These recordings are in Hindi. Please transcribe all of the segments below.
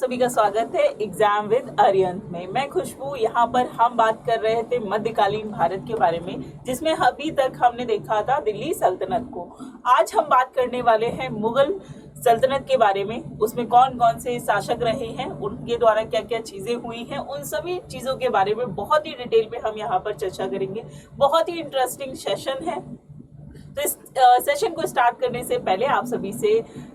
सभी का स्वागत है एग्जाम विद अरियंत में। मैं खुशबू। यहाँ पर हम बात कर रहे थे मध्यकालीन भारत के बारे में, जिसमें अभी तक हमने देखा था दिल्ली सल्तनत को। आज हम बात करने वाले हैं मुगल सल्तनत के बारे में। उसमें कौन कौन से शासक रहे हैं, उनके द्वारा क्या क्या चीजें हुई हैं, उन सभी चीजों के बारे में बहुत ही डिटेल में हम यहाँ पर चर्चा करेंगे। बहुत ही इंटरेस्टिंग सेशन है। तो इस सेशन को स्टार्ट करने से पहले आप सभी से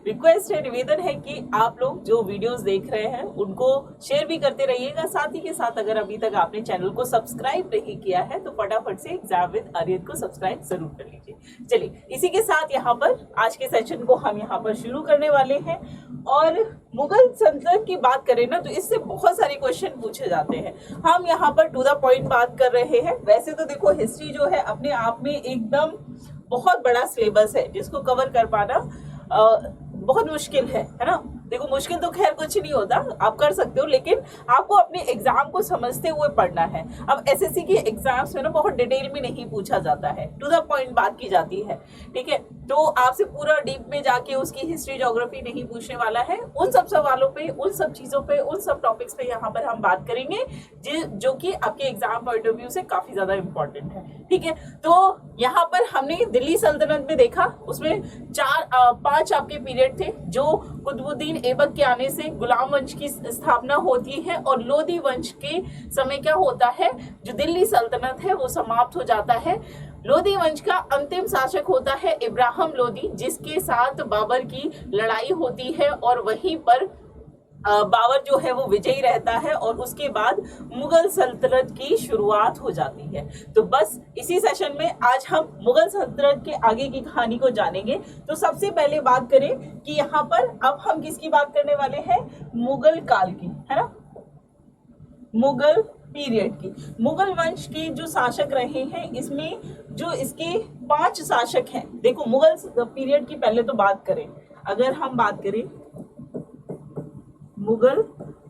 रिक्वेस्ट है, निवेदन है कि आप लोग जो वीडियोस देख रहे हैं उनको शेयर भी करते रहिएगा। साथ ही के साथ अगर अभी तक आपने चैनल को सब्सक्राइब नहीं किया है तो फटाफट से एग्जाम विद अरियंत को सब्सक्राइब जरूर कर लीजिए। चलिए, इसी के साथ यहाँ पर आज के सेशन को हम यहाँ पर शुरू करने वाले हैं। और मुगल सल्तनत की बात करें ना, तो इससे बहुत सारे क्वेश्चन पूछे जाते हैं। हम यहाँ पर टू द पॉइंट बात कर रहे हैं। वैसे तो देखो, हिस्ट्री जो है अपने आप में एकदम बहुत बड़ा सिलेबस है, जिसको कवर कर पाना बहुत मुश्किल है ना। देखो, मुश्किल तो खैर कुछ नहीं होता, आप कर सकते हो, लेकिन आपको अपने एग्जाम को समझते हुए पढ़ना है। अब एसएससी के एग्जाम्स में ना बहुत डिटेल में नहीं पूछा जाता है, टू द पॉइंट बात की जाती है, ठीक है। तो आपसे पूरा डीप में जाके उसकी हिस्ट्री ज्योग्राफी नहीं पूछने वाला है। उन सब सवालों पे, उन सब चीजों पे, उन सब टॉपिक्स पे यहाँ पर हम बात करेंगे जो कि आपके एग्जाम पॉइंट ऑफ व्यू से काफी ज्यादा इंपॉर्टेंट है, ठीक है। तो यहाँ पर हमने दिल्ली सल्तनत में देखा, उसमें 5 आपके पीरियड थे। जो कुतुबुद्दीन ऐबक के आने से गुलाम वंश की स्थापना होती है और लोधी वंश के समय क्या होता है, जो दिल्ली सल्तनत है वो समाप्त हो जाता है। लोधी वंश का अंतिम शासक होता है इब्राहिम लोधी, जिसके साथ बाबर की लड़ाई होती है और वहीं पर बाबर जो है वो विजयी रहता है और उसके बाद मुगल सल्तनत की शुरुआत हो जाती है। तो बस इसी सेशन में आज हम मुगल सल्तनत के आगे की कहानी को जानेंगे। तो सबसे पहले बात करें कि यहाँ पर अब हम किसकी बात करने वाले हैं, मुगल काल की, है ना, मुगल पीरियड की। मुगल वंश के जो शासक रहे हैं, इसमें जो इसके 5 शासक हैं। देखो, मुगल पीरियड की पहले तो बात करें, अगर हम बात करें मुगल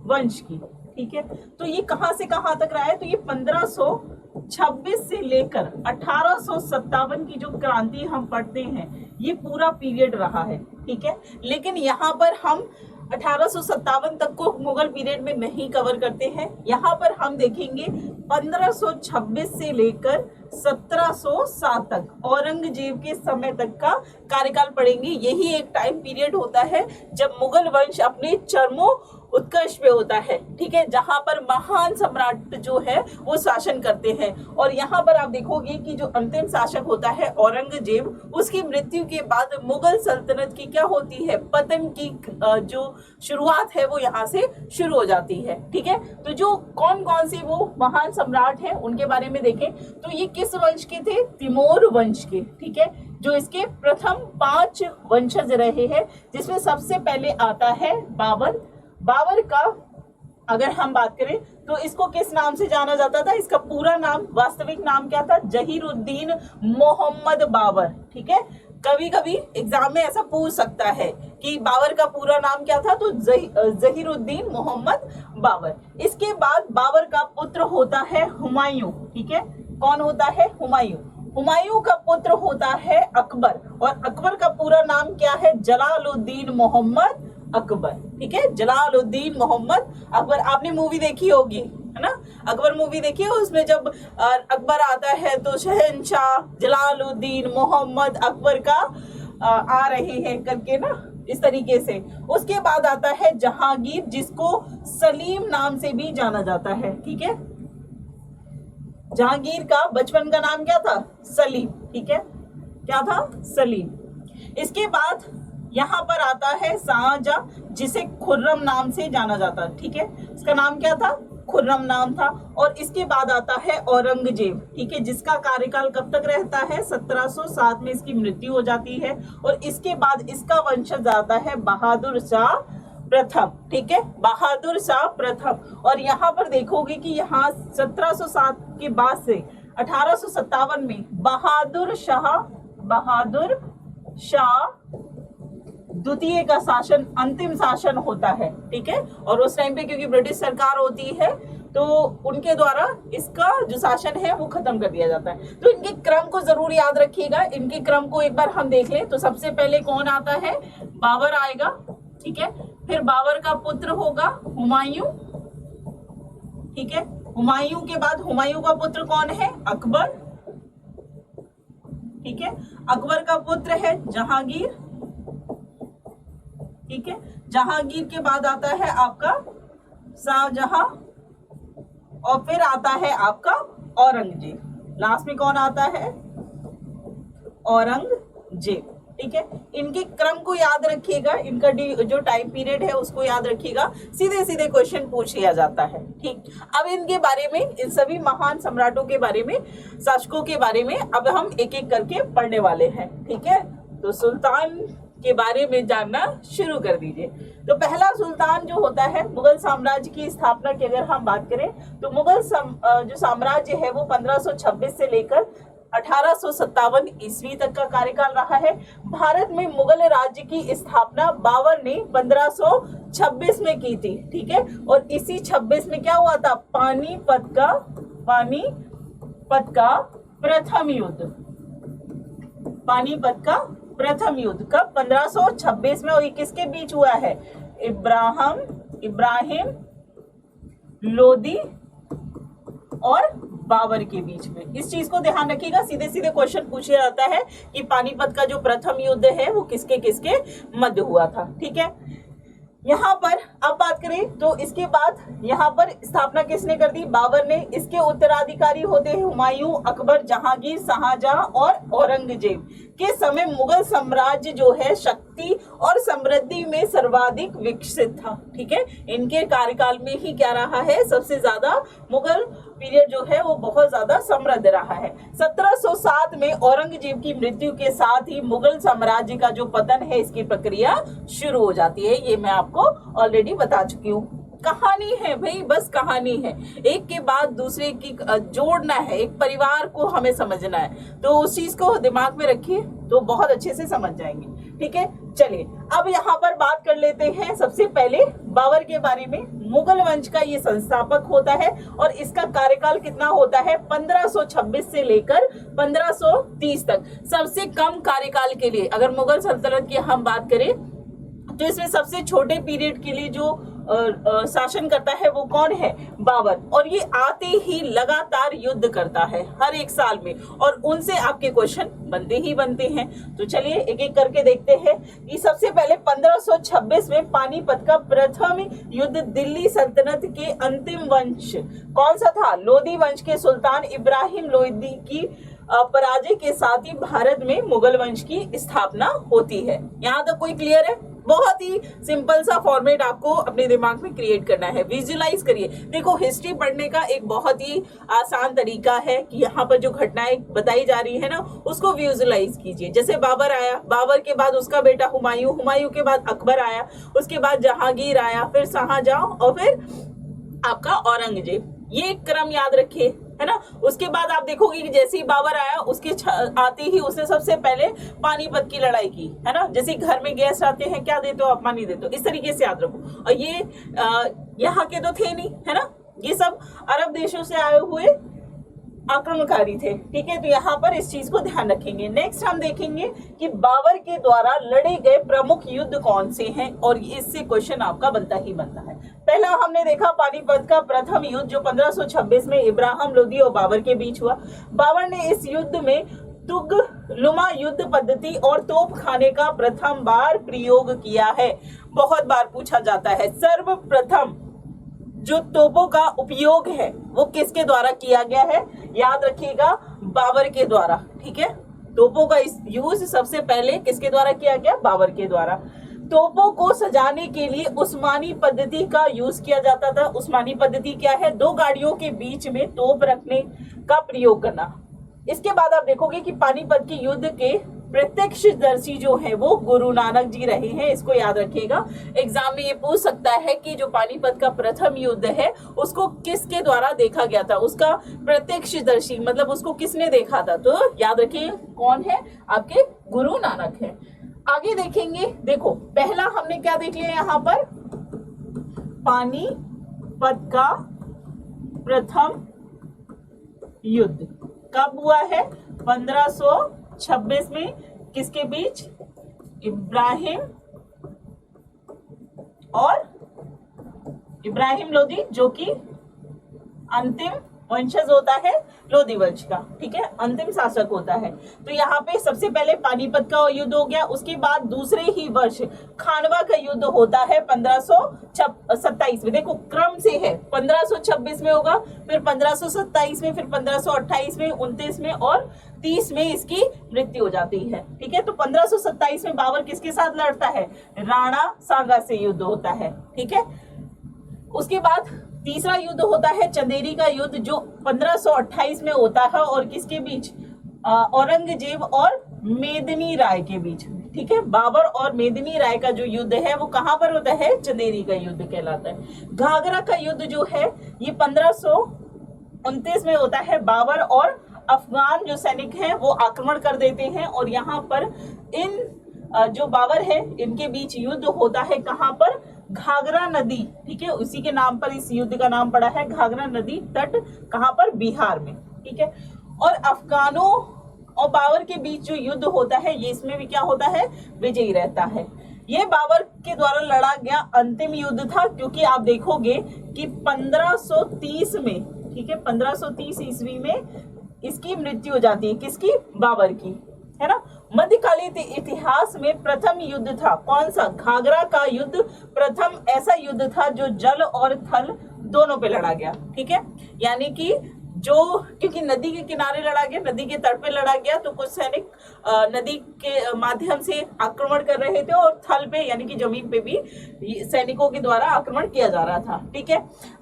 वंश की, ठीक है, तो ये कहां से कहां तक रहा है, तो ये 1526 से लेकर 1857 की जो क्रांति हम पढ़ते हैं, ये पूरा पीरियड रहा है, ठीक है। लेकिन यहाँ पर हम 1857 तक को मुगल पीरियड में नहीं कवर करते हैं। यहाँ पर हम देखेंगे 1526 से लेकर 1707 तक औरंगजेब के समय तक का कार्यकाल पढ़ेंगे। यही एक टाइम पीरियड होता है जब मुगल वंश अपने चरमो उत्कर्ष पे होता है, ठीक है, जहां पर महान सम्राट जो है वो शासन करते हैं। और यहाँ पर आप देखोगे कि जो अंतिम शासक होता है औरंगजेब, उसकी मृत्यु के बाद मुगल सल्तनत की क्या होती है, पतन की जो शुरुआत है वो यहाँ से शुरू हो जाती है, ठीक है। तो जो कौन कौन से वो महान सम्राट हैं उनके बारे में देखें, तो ये किस वंश के थे, तिमोर वंश के, ठीक है, जो इसके प्रथम 5 वंशज रहे हैं, जिसमें सबसे पहले आता है बाबर। बाबर का अगर हम बात करें तो इसको किस नाम से जाना जाता था, इसका पूरा नाम, वास्तविक नाम क्या था, जहीरुद्दीन मोहम्मद बाबर, ठीक है। कभी कभी एग्जाम में ऐसा पूछ सकता है कि बाबर का पूरा नाम क्या था, तो जहीरुद्दीन मोहम्मद बाबर। इसके बाद बाबर का पुत्र होता है हुमायूं, ठीक है। कौन होता है, हुमायूं। हुमायूं का पुत्र होता है अकबर, और अकबर का पूरा नाम क्या है, जलालुद्दीन मोहम्मद अकबर, ठीक है, जलालुद्दीन मोहम्मद अकबर। आपने मूवी देखी होगी, है ना, अकबर मूवी देखी है, उसमें जब अकबर आता है तो शहंशाह जलालुद्दीन मोहम्मद अकबर का आ रहे हैं करके ना, इस तरीके से। उसके बाद आता है जहांगीर, जिसको सलीम नाम से भी जाना जाता है, ठीक है। जहांगीर का बचपन का नाम क्या था, सलीम, ठीक है, क्या था, सलीम। इसके बाद यहाँ पर आता है शाहजहां, जिसे खुर्रम नाम से जाना जाता है, ठीक है, इसका नाम क्या था, खुर्रम नाम था। और इसके बाद आता है औरंगजेब, ठीक है, जिसका कार्यकाल कब तक रहता है, 1707 में इसकी मृत्यु हो जाती है। और इसके बाद इसका वंशज आता है बहादुर शाह प्रथम, ठीक है, बहादुर शाह प्रथम। और यहाँ पर देखोगे कि यहाँ 1707 के बाद से 1857 में बहादुर शाह द्वितीय का शासन, अंतिम शासन होता है, ठीक है। और उस टाइम पे क्योंकि ब्रिटिश सरकार होती है, तो उनके द्वारा इसका जो शासन है वो खत्म कर दिया जाता है। तो इनके क्रम को जरूर याद रखिएगा। इनके क्रम को एक बार हम देख लें तो सबसे पहले कौन आता है, बाबर आएगा, ठीक है। फिर बाबर का पुत्र होगा हुमायूं, ठीक है। हुमायूं के बाद हुमायूं का पुत्र कौन है? अकबर, ठीक है। अकबर का पुत्र है जहांगीर, ठीक है। जहांगीर के बाद आता है आपका शाहजहां और फिर आता है आपका औरंगजेब। लास्ट में कौन आता है? औरंगजेब, ठीक है। इनके क्रम को याद रखिएगा, इनका जो टाइम पीरियड है उसको याद रखिएगा, सीधे सीधे क्वेश्चन पूछ लिया जाता है, ठीक। अब इनके बारे में, इन सभी महान सम्राटों के बारे में, शासकों के बारे में अब हम एक एक करके पढ़ने वाले हैं, ठीक है। तो सुल्तान के बारे में जानना शुरू कर दीजिए। तो पहला सुल्तान जो होता है, मुगल साम्राज्य की स्थापना की अगर हम बात करें तो मुगल जो साम्राज्य है वो 1526 से लेकर 1857 ईस्वी तक का कार्यकाल रहा है। भारत में मुगल राज्य की स्थापना बाबर ने 1526 में की थी, ठीक है। और इसी 26 में क्या हुआ था? पानीपत का प्रथम युद्ध, पानीपत का प्रथम युद्ध कब? 1526 में। और ये किसके बीच हुआ है? इब्राहिम लोदी और बाबर के बीच में। इस चीज को ध्यान रखिएगा, सीधे सीधे क्वेश्चन पूछा जाता है कि पानीपत का जो प्रथम युद्ध है वो किसके किसके मध्य हुआ था, ठीक है। यहाँ पर अब बात करें तो इसके बाद यहाँ पर स्थापना किसने कर दी? बाबर ने। इसके उत्तराधिकारी होते हैं हुमायूं, अकबर, जहांगीर, शाहजहां और औरंगजेब। के समय मुगल साम्राज्य जो है शक्ति और समृद्धि में सर्वाधिक विकसित था, ठीक है। इनके कार्यकाल में ही क्या रहा है? सबसे ज्यादा मुगल पीरियड जो है वो बहुत ज्यादा समृद्ध रहा है। 1707 में औरंगजेब की मृत्यु के साथ ही मुगल साम्राज्य का जो पतन है इसकी प्रक्रिया शुरू हो जाती है। ये मैं आपको ऑलरेडी बता चुकी हूँ। कहानी है भाई, बस कहानी है, एक के बाद दूसरे की जोड़ना है, एक परिवार को हमें समझना है। तो उस चीज को दिमाग में रखिए तो बहुत अच्छे से समझ जाएंगे, ठीक है। चलिए अब यहाँ पर बात कर लेते हैं सबसे पहले बाबर के बारे में। मुगल वंश का ये संस्थापक होता है और इसका कार्यकाल कितना होता है? 1526 से लेकर 1530 तक। सबसे कम कार्यकाल के लिए अगर मुगल सल्तनत की हम बात करें तो इसमें सबसे छोटे पीरियड के लिए जो शासन करता है वो कौन है? बाबर। और ये आते ही लगातार युद्ध करता है हर एक साल में, और उनसे आपके क्वेश्चन बनते ही बनते हैं। तो चलिए एक एक करके देखते हैं कि सबसे पहले 1526 में पानीपत का प्रथम युद्ध दिल्ली सल्तनत के अंतिम वंश कौन सा था? लोधी वंश के सुल्तान इब्राहिम लोधी की पराजय के साथ ही भारत में मुगल वंश की स्थापना होती है। यहाँ तक कोई क्लियर है? बहुत ही सिंपल सा फॉर्मेट आपको अपने दिमाग में क्रिएट करना है। विजुलाइज करिए। देखो, हिस्ट्री पढ़ने का एक बहुत ही आसान तरीका है कि यहाँ पर जो घटनाएं बताई जा रही है ना उसको विजुलाइज कीजिए। जैसे बाबर आया, बाबर के बाद उसका बेटा हुमायूं, हुमायूं के बाद अकबर आया, उसके बाद जहांगीर आया, फिर शाहजहां और फिर आपका औरंगजेब। ये एक क्रम याद रखिए, है ना। उसके बाद आप देखोगे कि जैसे ही बाबर आया उसके आते ही उसने सबसे पहले पानीपत की लड़ाई की, है ना। जैसे घर में गेस्ट आते हैं, क्या देते हो आप? पानी देते हो। इस तरीके से याद रखो। और ये यहाँ के तो थे नहीं, है ना, ये सब अरब देशों से आए हुए आक्रमणकारी थे, ठीक है। तो यहाँ पर इस चीज को ध्यान रखेंगे। नेक्स्ट हम देखेंगे कि बाबर के द्वारा लड़े गए प्रमुख युद्ध कौन से हैं, और इससे क्वेश्चन आपका बनता ही बनता है। पहला हमने देखा पानीपत का प्रथम युद्ध जो 1526 में इब्राहिम लोदी और बाबर के बीच हुआ। बाबर ने इस युद्ध में तुगलुमा युद्ध पद्धति और तोप खाने का प्रथम बार प्रयोग किया है। बहुत बार पूछा जाता है, सर्वप्रथम जो तोपों का उपयोग है वो किसके द्वारा किया गया है? याद रखिएगा, बाबर के द्वारा, ठीक है। तोपों का यूज सबसे पहले किसके द्वारा किया गया? बाबर के द्वारा। तोपों को सजाने के लिए उस्मानी पद्धति का यूज किया जाता था। उस्मानी पद्धति क्या है? दो गाड़ियों के बीच में तोप रखने का प्रयोग करना। इसके बाद आप देखोगे कि पानीपत के युद्ध के प्रत्यक्षदर्शी जो है वो गुरु नानक जी रहे हैं। इसको याद रखिएगा, एग्जाम में ये पूछ सकता है कि जो पानीपत का प्रथम युद्ध है उसको किसके द्वारा देखा गया था, उसका प्रत्यक्षदर्शी मतलब उसको किसने देखा था। तो याद रखिए कौन है? आपके गुरु नानक है। आगे देखेंगे, देखो पहला हमने क्या देख लिया यहाँ पर? पानीपत का प्रथम युद्ध कब हुआ है? 1526 में। किसके बीच? इब्राहिम और इब्राहिम लोदी जो कि अंतिम वंशज होता है लोदी वंश का, ठीक है, अंतिम शासक होता है। तो यहाँ पे सबसे पहले पानीपत का युद्ध हो गया, उसके बाद दूसरे ही वर्ष खानवा का युद्ध होता है 1527 में। देखो क्रम से है, 1526 में होगा, फिर 1527 में, फिर 1528 में, 29 में और 30 में इसकी मृत्यु हो जाती है, ठीक है। तो 1527 में बाबर किसके साथ लड़ता है? राणा सांगा से युद्ध होता है, ठीक है। उसके बाद तीसरा युद्ध होता है चंदेरी का युद्ध, जो 1528 में होता है और किसके बीच? औरंगजेब और मेदिनी राय के बीच, ठीक है। बाबर और मेदिनी राय का जो युद्ध है वो कहां पर होता है? चंदेरी का युद्ध कहलाता है। घाघरा का युद्ध जो है ये 1529 में होता है। बाबर और अफगान जो सैनिक हैं वो आक्रमण कर देते हैं और यहाँ पर इन जो बाबर है इनके बीच युद्ध होता है। कहां पर? घाघरा नदी, ठीक है, उसी के नाम पर इस युद्ध का नाम पड़ा है, घाघरा नदी तट। कहां पर? बिहार में, ठीक है। और अफगानों और बाबर के बीच जो युद्ध होता है ये इसमें भी क्या होता है? विजयी रहता है। ये बाबर के द्वारा लड़ा गया अंतिम युद्ध था, क्योंकि आप देखोगे कि 1530 में, ठीक है, 1530 ईस्वी में इसकी मृत्यु हो जाती है। किसकी? बाबर की, है ना। मध्यकालीन इतिहास में प्रथम युद्ध था कौन सा? घाघरा का युद्ध प्रथम ऐसा युद्ध था जो जल और थल दोनों पे लड़ा गया, ठीक है। यानी कि जो, क्योंकि नदी के किनारे लड़ा गया, नदी के तट पे लड़ा गया, तो कुछ सैनिक नदी के माध्यम से आक्रमण कर रहे थे और थल पे यानी कि जमीन पे भी सैनिकों के द्वारा आक्रमण किया जा रहा था, ठीक है।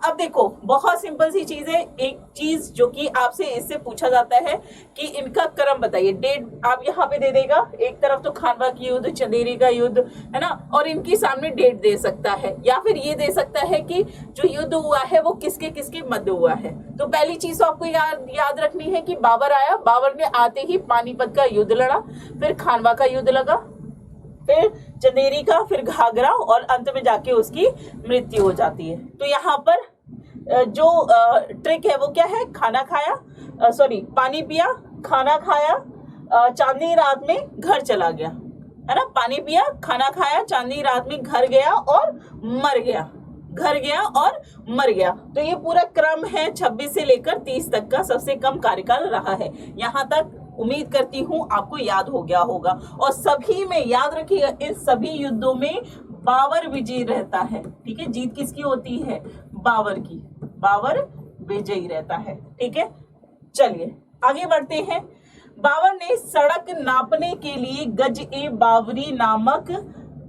अब देखो बहुत सिंपल सी चीज है, एक चीज जो कि आपसे इससे पूछा जाता है कि इनका क्रम बताइए। डेट आप यहाँ पे दे देगा, एक तरफ तो खानवा की युद्ध, चंदेरी का युद्ध, है ना, और इनकी सामने डेट दे सकता है, या फिर ये दे सकता है कि जो युद्ध हुआ है वो किसके किसके मध्य हुआ है। तो पहली चीज आपको याद रखनी है कि बाबर आया, बाबर ने आते ही पानीपत का युद्ध लड़ा, फिर खानवा का युद्ध लगा, फिर चंदेरी का, फिर घाघरा और अंत में जाके उसकी मृत्यु हो जाती है। तो यहाँ पर जो ट्रिक है वो क्या है? खाना खाया, पानी पिया, खाना खाया, चांदनी रात में घर चला गया, है ना। पानी पिया, खाना खाया, चांदनी रात में घर गया और मर गया, घर गया और मर गया। तो ये पूरा क्रम है 26 से लेकर 30 तक का सबसे कम कार्यकाल रहा है। यहाँ तक उम्मीद करती हूँ आपको याद हो गया होगा। और सभी में याद रखिएगा, इन सभी युद्धों में बाबर विजयी रहता है, ठीक है। जीत किसकी होती है? बाबर की, बाबर विजयी रहता है, ठीक है। चलिए आगे बढ़ते हैं। बाबर ने सड़क नापने के लिए गज-ए-बाबरी नामक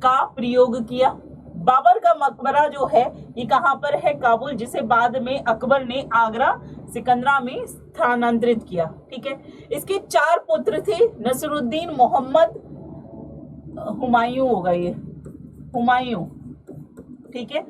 का प्रयोग किया। बाबर का मकबरा जो है ये कहां पर है? काबुल, जिसे बाद में अकबर ने आगरा सिकंदरा में स्थानांतरित किया, ठीक है। इसके 4 पुत्र थे, नसरुद्दीन, मोहम्मद, हुमायूं होगा ये, हुमायूं, ठीक है,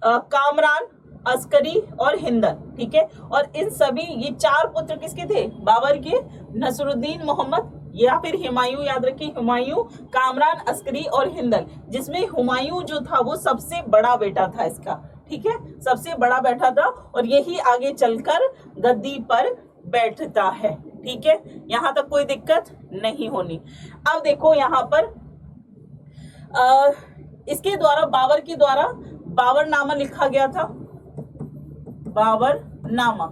कामरान, अस्करी और हिंदल, ठीक है। और इन सभी ये 4 पुत्र किसके थे? बाबर के। नसरुद्दीन, मोहम्मद या फिर हुमायूं, याद रखिए, हुमायूं, कामरान, अस्करी और हिंदल, जिसमें हुमायूं जो था वो सबसे बड़ा बेटा था इसका, ठीक है, सबसे बड़ा बेटा था और यही आगे चलकर गद्दी पर बैठता है, ठीक है। यहाँ तक कोई दिक्कत नहीं होनी। अब देखो यहाँ पर इसके द्वारा, बाबर के द्वारा बाबरनामा लिखा गया था, बाबरनामा,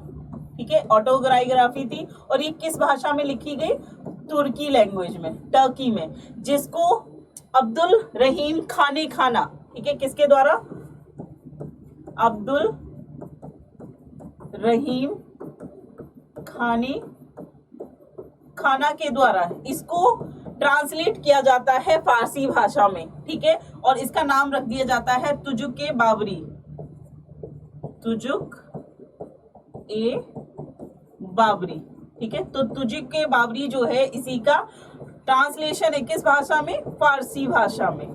ठीक है, ऑटोग्राफी थी। और ये किस भाषा में लिखी गई? तुर्की लैंग्वेज में, टर्की में, जिसको अब्दुल रहीम खाने खाना, ठीक है, किसके द्वारा? अब्दुल रहीम खाना के द्वारा इसको ट्रांसलेट किया जाता है फारसी भाषा में, ठीक है। और इसका नाम रख दिया जाता है तुजुक-ए बाबरी, तुजुक-ए बाबरी, ठीक है। तो तुजुक-ए बाबरी जो है इसी का ट्रांसलेशन है किस भाषा में? फारसी भाषा में,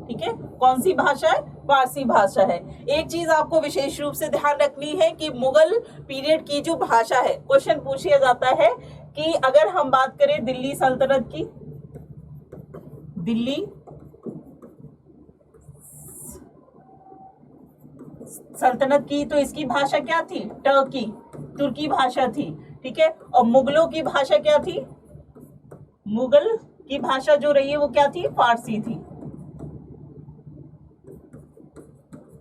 ठीक है। कौन सी भाषा है? फारसी भाषा है। एक चीज आपको विशेष रूप से ध्यान रखनी है कि मुगल पीरियड की जो भाषा है, क्वेश्चन पूछा जाता है कि अगर हम बात करें दिल्ली सल्तनत की, दिल्ली सल्तनत की, तो इसकी भाषा क्या थी? टर्की, तुर्की भाषा थी, ठीक है। और मुगलों की भाषा क्या थी? मुगल की भाषा जो रही है वो क्या थी? फारसी थी,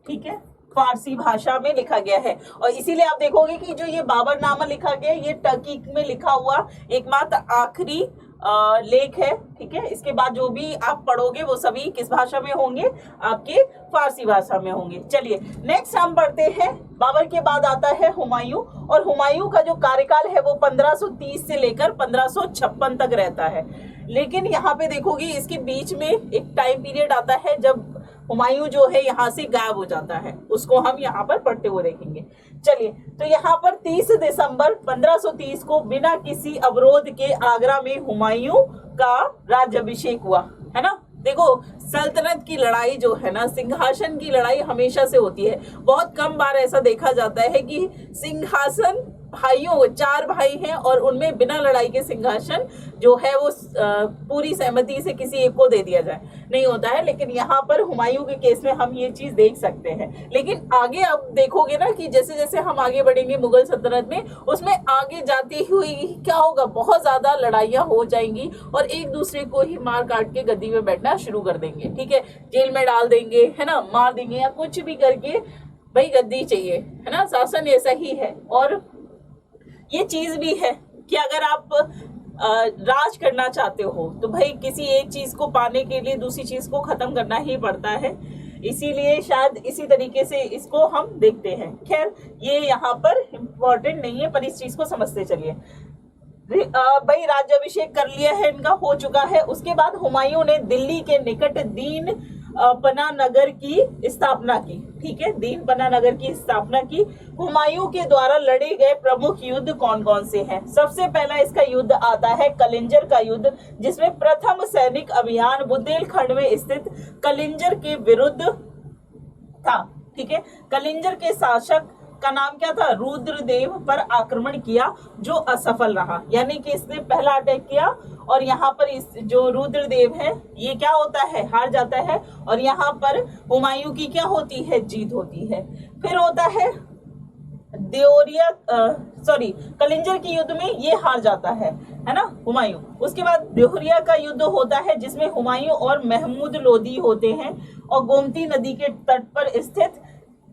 ठीक है, फारसी भाषा में लिखा गया है। और इसीलिए आप देखोगे कि जो ये बाबरनामा लिखा गया ये टर्की में लिखा हुआ एकमात्र आखिरी लेख है। ठीक है, इसके बाद जो भी आप पढ़ोगे वो सभी किस भाषा में होंगे, आपके फारसी भाषा में होंगे। चलिए नेक्स्ट हम पढ़ते हैं, बाबर के बाद आता है हुमायूं, और हुमायूं का जो कार्यकाल है वो 1530 से लेकर 1556 तक रहता है। लेकिन यहाँ पे देखोगे इसके बीच में एक टाइम पीरियड आता है जब हुमायूं जो है यहाँ से गायब हो जाता है, उसको हम यहाँ पर पढ़ते हुए देखेंगे। चलिए, तो यहाँ पर 30 दिसंबर 1530 को बिना किसी अवरोध के आगरा में हुमायूं का राज्याभिषेक हुआ, है ना। देखो, सल्तनत की लड़ाई जो है ना, सिंहासन की लड़ाई हमेशा से होती है। बहुत कम बार ऐसा देखा जाता है कि सिंहासन भाइयों, 4 भाई हैं और उनमें बिना लड़ाई के सिंहासन जो है वो पूरी सहमति से किसी एक को दे दिया जाए, नहीं होता है। लेकिन यहाँ पर हुमायूं के केस में हम ये चीज देख सकते हैं। लेकिन आगे अब देखोगे ना कि जैसे जैसे हम आगे बढ़ेंगे मुगल सल्तनत में, उसमें आगे जाती हुई क्या होगा, बहुत ज्यादा लड़ाइयां हो जाएंगी और एक दूसरे को ही मार काट के गद्दी में बैठना शुरू कर देंगे। ठीक है, जेल में डाल देंगे, है ना, मार देंगे या कुछ भी करके, भाई गद्दी चाहिए, है ना, शासन ऐसा ही है। और ये चीज भी है कि अगर आप राज करना चाहते हो तो भाई किसी एक चीज को पाने के लिए दूसरी चीज को खत्म करना ही पड़ता है। इसीलिए शायद इसी तरीके से इसको हम देखते हैं। खैर, ये यहाँ पर इम्पोर्टेंट नहीं है, पर इस चीज को समझते चलिए। भाई राज्याभिषेक कर लिया है इनका, हो चुका है। उसके बाद हुमायूं ने दिल्ली के निकट दीन पना नगर की स्थापना की। ठीक है, दीन पना नगर की स्थापना की। हुमायूं के द्वारा लड़े गए प्रमुख युद्ध कौन कौन से हैं? सबसे पहला इसका युद्ध आता है कलिंजर का युद्ध, जिसमें प्रथम सैनिक अभियान बुंदेलखंड में स्थित कलिंजर के विरुद्ध था। ठीक है, कलिंजर के शासक का नाम क्या था? रुद्रदेव पर आक्रमण किया, जो असफल रहा। यानी कि इसने पहला अटैक किया और यहाँ पर इस जो रुद्रदेव है ये क्या होता है, हार जाता है। और यहाँ पर हुमायूं की क्या होती है, जीत होती है। फिर होता है देओरिया कलिंजर के युद्ध में ये हार जाता है ना हुमायूं। उसके बाद देओरिया का युद्ध होता है जिसमें हुमायूं और महमूद लोदी होते हैं और गोमती नदी के तट पर स्थित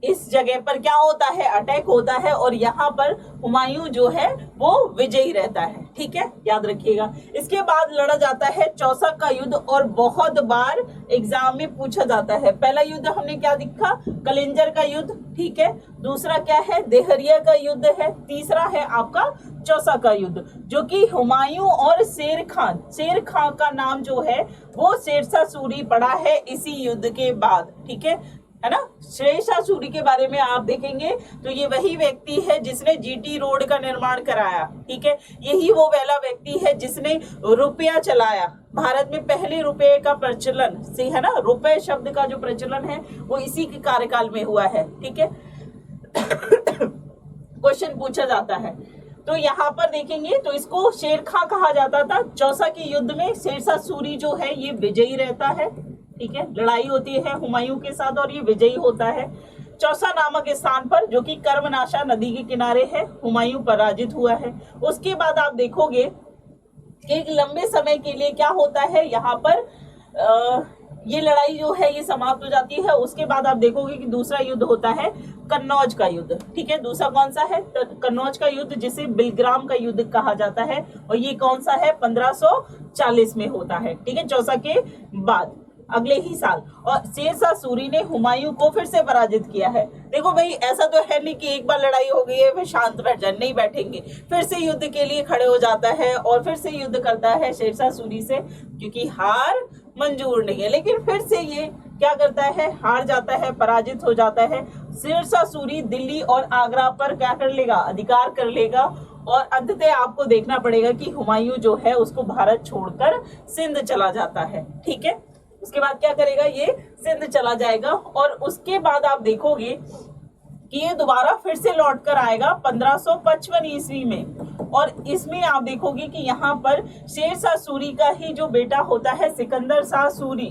इस जगह पर क्या होता है, अटैक होता है और यहाँ पर हुमायूं जो है वो विजयी रहता है। ठीक है, याद रखिएगा। इसके बाद लड़ा जाता है चौसा का युद्ध और बहुत बार एग्जाम में पूछा जाता है। पहला युद्ध हमने क्या देखा, कलिंजर का युद्ध। ठीक है, दूसरा क्या है, देहरिया का युद्ध है। तीसरा है आपका चौसा का युद्ध, जो कि हुमायूं और शेर खान का नाम जो है वो शेरशाह सूरी पड़ा है इसी युद्ध के बाद। ठीक है ना। शेरशाह सूरी के बारे में आप देखेंगे तो ये वही व्यक्ति है जिसने जीटी रोड का निर्माण कराया। ठीक है, यही वो पहला व्यक्ति है जिसने रुपया चलाया। भारत में पहले रुपये का प्रचलन से, है ना, रुपये शब्द का जो प्रचलन है वो इसी के कार्यकाल में हुआ है। ठीक है, क्वेश्चन पूछा जाता है तो यहाँ पर देखेंगे तो इसको शेरखां कहा जाता था। चौसा के युद्ध में शेरशाह सूरी जो है ये विजयी रहता है। ठीक है, लड़ाई होती है हुमायूं के साथ और ये विजयी होता है। चौसा नामक स्थान पर, जो कि कर्मनाशा नदी के किनारे है, हुमायूं पराजित हुआ है। उसके बाद आप देखोगे कि एक लंबे समय के लिए क्या होता है, यहाँ पर ये लड़ाई जो है ये समाप्त हो जाती है। उसके बाद आप देखोगे कि दूसरा युद्ध होता है कन्नौज का युद्ध। ठीक है, दूसरा कौन सा है, कन्नौज का युद्ध, जिसे बिलग्राम का युद्ध कहा जाता है। और ये कौन सा है, 1540 में होता है। ठीक है, चौसा के बाद अगले ही साल। और शेरशाह सूरी ने हुमायूं को फिर से पराजित किया है। देखो भाई, ऐसा तो है नहीं कि एक बार लड़ाई हो गई है फिर शांत बैठ जाए, नहीं बैठेंगे, फिर से युद्ध के लिए खड़े हो जाता है और फिर से युद्ध करता है शेरशाह सूरी से, क्योंकि हार मंजूर नहीं है। लेकिन फिर से ये क्या करता है, हार जाता है, पराजित हो जाता है। शेरशाह सूरी दिल्ली और आगरा पर क्या कर लेगा, अधिकार कर लेगा। और अंततः आपको देखना पड़ेगा कि हुमायूं जो है उसको भारत छोड़कर सिंध चला जाता है। ठीक है, उसके बाद क्या करेगा, ये सिंध चला जाएगा। और उसके बाद आप देखोगे कि ये दोबारा फिर से लौट कर आएगा 1555 ईस्वी में। और इसमें आप देखोगे कि यहाँ पर शेरशाह सूरी का ही जो बेटा होता है सिकंदर शाह सूरी।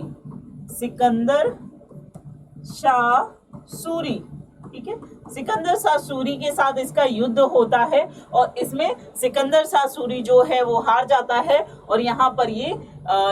ठीक है, सिकंदर शाह सूरी के साथ इसका युद्ध होता है और इसमें सिकंदर शाह सूरी जो है वो हार जाता है। और यहाँ पर ये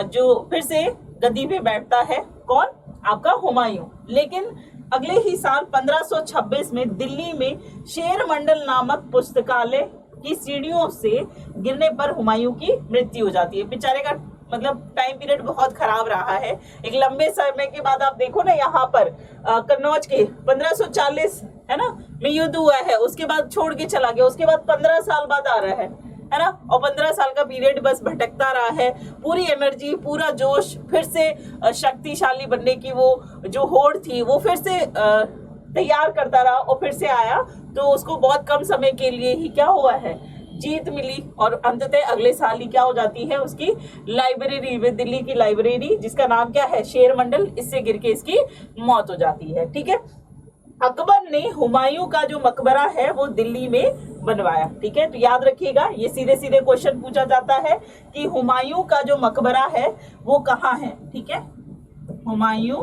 जो फिर से गद्दी पे बैठता है कौन, आपका हुमायूं। लेकिन अगले ही साल 1526 में दिल्ली में शेर मंडल नामक पुस्तकालय की सीढ़ियों से गिरने पर हुमायूं की मृत्यु हो जाती है। बेचारे का मतलब टाइम पीरियड बहुत खराब रहा है। एक लंबे समय के बाद आप देखो ना, यहाँ पर कन्नौज के 1540 है ना में युद्ध हुआ है, उसके बाद छोड़ के चला गया, उसके बाद 15 साल बाद आ रहा है ना, और 15 साल का पीरियड बस भटकता रहा है। पूरी एनर्जी, पूरा जोश, फिर से शक्तिशाली बनने की वो जो होड़ थी वो फिर से तैयार करता रहा और फिर से आया, तो उसको बहुत कम समय के लिए ही क्या हुआ है, जीत मिली। और अंततः अगले साल ही क्या हो जाती है, उसकी लाइब्रेरी में, दिल्ली की लाइब्रेरी जिसका नाम क्या है, शेर मंडल, इससे गिर के इसकी मौत हो जाती है। ठीक है, अकबर ने हुमायूं का जो मकबरा है वो दिल्ली में बनवाया। ठीक है, तो याद रखिएगा, ये सीधे सीधे क्वेश्चन पूछा जाता है कि हुमायूं का जो मकबरा है वो कहाँ है। ठीक है, हुमायूं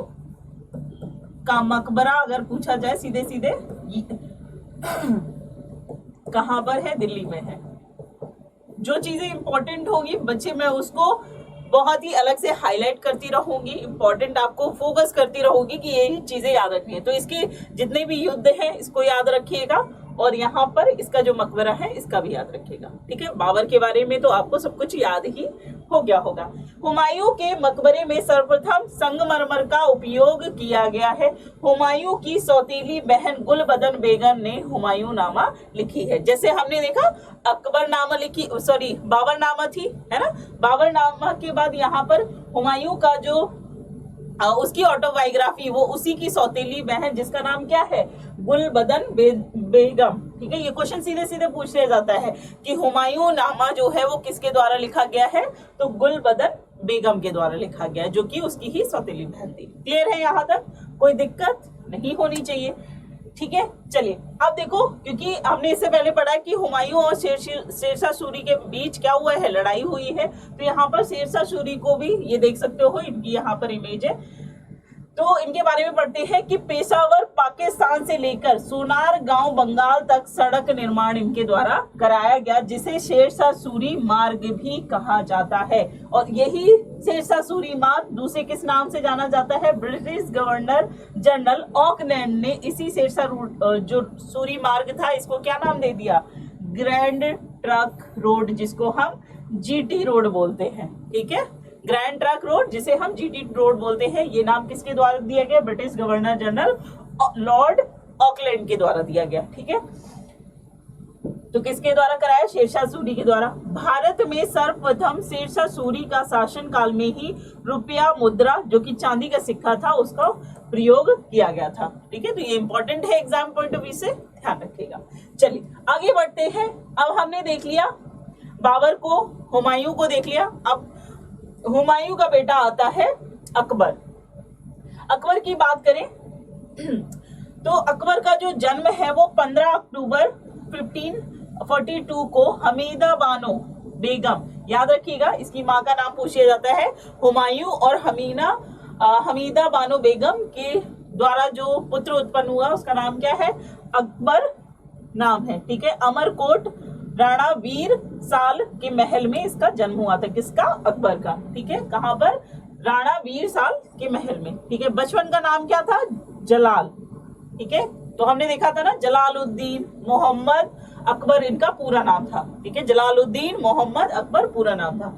का मकबरा अगर पूछा जाए सीधे सीधे कहाँ पर है, दिल्ली में है। जो चीजें इंपॉर्टेंट होगी बच्चे, मैं उसको बहुत ही अलग से हाईलाइट करती रहूंगी, इंपॉर्टेंट आपको फोकस करती रहूंगी कि ये चीजें याद रखनी है। तो इसके जितने भी युद्ध हैं इसको याद रखिएगा, और यहाँ पर इसका जो मकबरा है इसका भी याद रखिएगा। ठीक है, बाबर के बारे में तो आपको सब कुछ याद ही हो गया होगा। हुमायूं के मकबरे में सर्वप्रथम संगमरमर का उपयोग किया गया है। हुमायूं की सौतेली बहन गुलबदन बेगम ने हुमायूं नामा लिखी है। जैसे हमने देखा अकबर नामा लिखी, सॉरी बाबर नामा थी, है ना, बाबर नामा के बाद यहाँ पर हुमायूं का जो उसकी ऑटोबायोग्राफी, वो उसी की सौतेली बहन जिसका नाम क्या है, गुलबदन बेगम। ठीक है, ये क्वेश्चन सीधे सीधे पूछा जाता है कि हुमायूं नामा जो है वो किसके द्वारा लिखा गया है, तो गुलबदन बेगम के द्वारा लिखा गया है, जो कि उसकी ही सौतेली बहन थी। क्लियर है, यहाँ तक कोई दिक्कत नहीं होनी चाहिए। ठीक है, चलिए अब देखो, क्योंकि हमने इससे पहले पढ़ा कि हुमायूं और शेरशाह सूरी के बीच क्या हुआ है, लड़ाई हुई है। तो यहाँ पर शेरशाह सूरी को भी ये देख सकते हो, इनकी यहाँ पर इमेज है। तो इनके बारे में पढ़ते हैं कि पेशावर पाकिस्तान से लेकर सोनार गांव बंगाल तक सड़क निर्माण इनके द्वारा कराया गया, जिसे शेरशाह सूरी मार्ग भी कहा जाता है। और यही शेरशाह सूरी मार्ग दूसरे किस नाम से जाना जाता है, ब्रिटिश गवर्नर जनरल ऑकलैंड ने इसी शेरशाह जो सूरी मार्ग था इसको क्या नाम दे दिया, ग्रैंड ट्रक रोड, जिसको हम जीटी रोड बोलते हैं। ठीक है, ग्रैंड ट्रक रोड जिसे हम जीटी रोड बोलते हैं, ये नाम किसके द्वारा दिया गया, British governor general Lord Auckland के द्वारा दिया गया। ठीक है, तो किसके द्वारा कराया, शेरशाह सूरी के द्वारा। भारत में सर्वप्रथम शेरशाह सूरी का शासन काल में ही रुपया मुद्रा, जो कि चांदी का सिक्का था, उसका प्रयोग किया गया था। ठीक है, तो ये इंपॉर्टेंट है, एग्जाम पॉइंट ऑफ व्यू से ध्यान रखिएगा। चलिए आगे बढ़ते हैं। अब हमने देख लिया बाबर को, हुमायूं को देख लिया। अब हुमायूं का बेटा आता है अकबर। अकबर की बात करें तो अकबर का जो जन्म है वो 15 अक्टूबर 1542 को हमीदा बानो बेगम, याद रखिएगा इसकी माँ का नाम पूछा जाता है, हुमायूं और हमीदा बानो बेगम के द्वारा जो पुत्र उत्पन्न हुआ उसका नाम क्या है, अकबर नाम है। ठीक है, अमरकोट राणा वीर साल के महल में इसका जन्म हुआ था, किसका, अकबर का। ठीक है, कहां पर, राणा वीर साल के महल में। ठीक है, बचपन का नाम क्या था, जलाल। ठीक है, तो हमने देखा था ना, जलालुद्दीन मोहम्मद अकबर इनका पूरा नाम था। ठीक है, जलालुद्दीन मोहम्मद अकबर पूरा नाम था।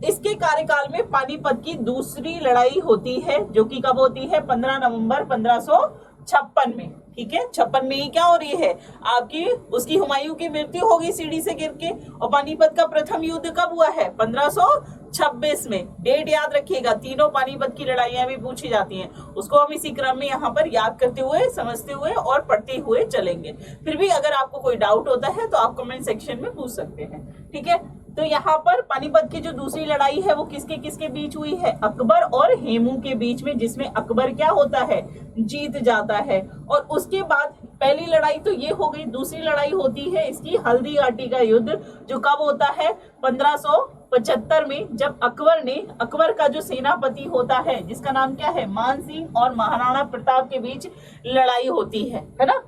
इसके कार्यकाल में पानीपत की दूसरी लड़ाई होती है, जो कि कब होती है, 15 नवंबर 1556 में। ठीक है, 56 में ही क्या हो रही है आपकी, उसकी हुमायूं की मृत्यु होगी सीढ़ी से गिर के। और पानीपत का प्रथम युद्ध कब हुआ है, 1526 में। डेट याद रखिएगा, तीनों पानीपत की लड़ाइयां भी पूछी जाती हैं, उसको हम इसी क्रम में यहाँ पर याद करते हुए, समझते हुए और पढ़ते हुए चलेंगे। फिर भी अगर आपको कोई डाउट होता है तो आप कमेंट सेक्शन में पूछ सकते हैं। ठीक है, तो यहाँ पर पानीपत की जो दूसरी लड़ाई है वो किसके किसके बीच हुई है, अकबर और हेमू के बीच में, जिसमें अकबर क्या होता है, जीत जाता है। और उसके बाद पहली लड़ाई तो ये हो गई, दूसरी लड़ाई होती है इसकी हल्दी घाटी का युद्ध, जो कब होता है, 1575 में, जब अकबर का जो सेनापति होता है जिसका नाम क्या है, मान सिंह और महाराणा प्रताप के बीच लड़ाई होती है ना।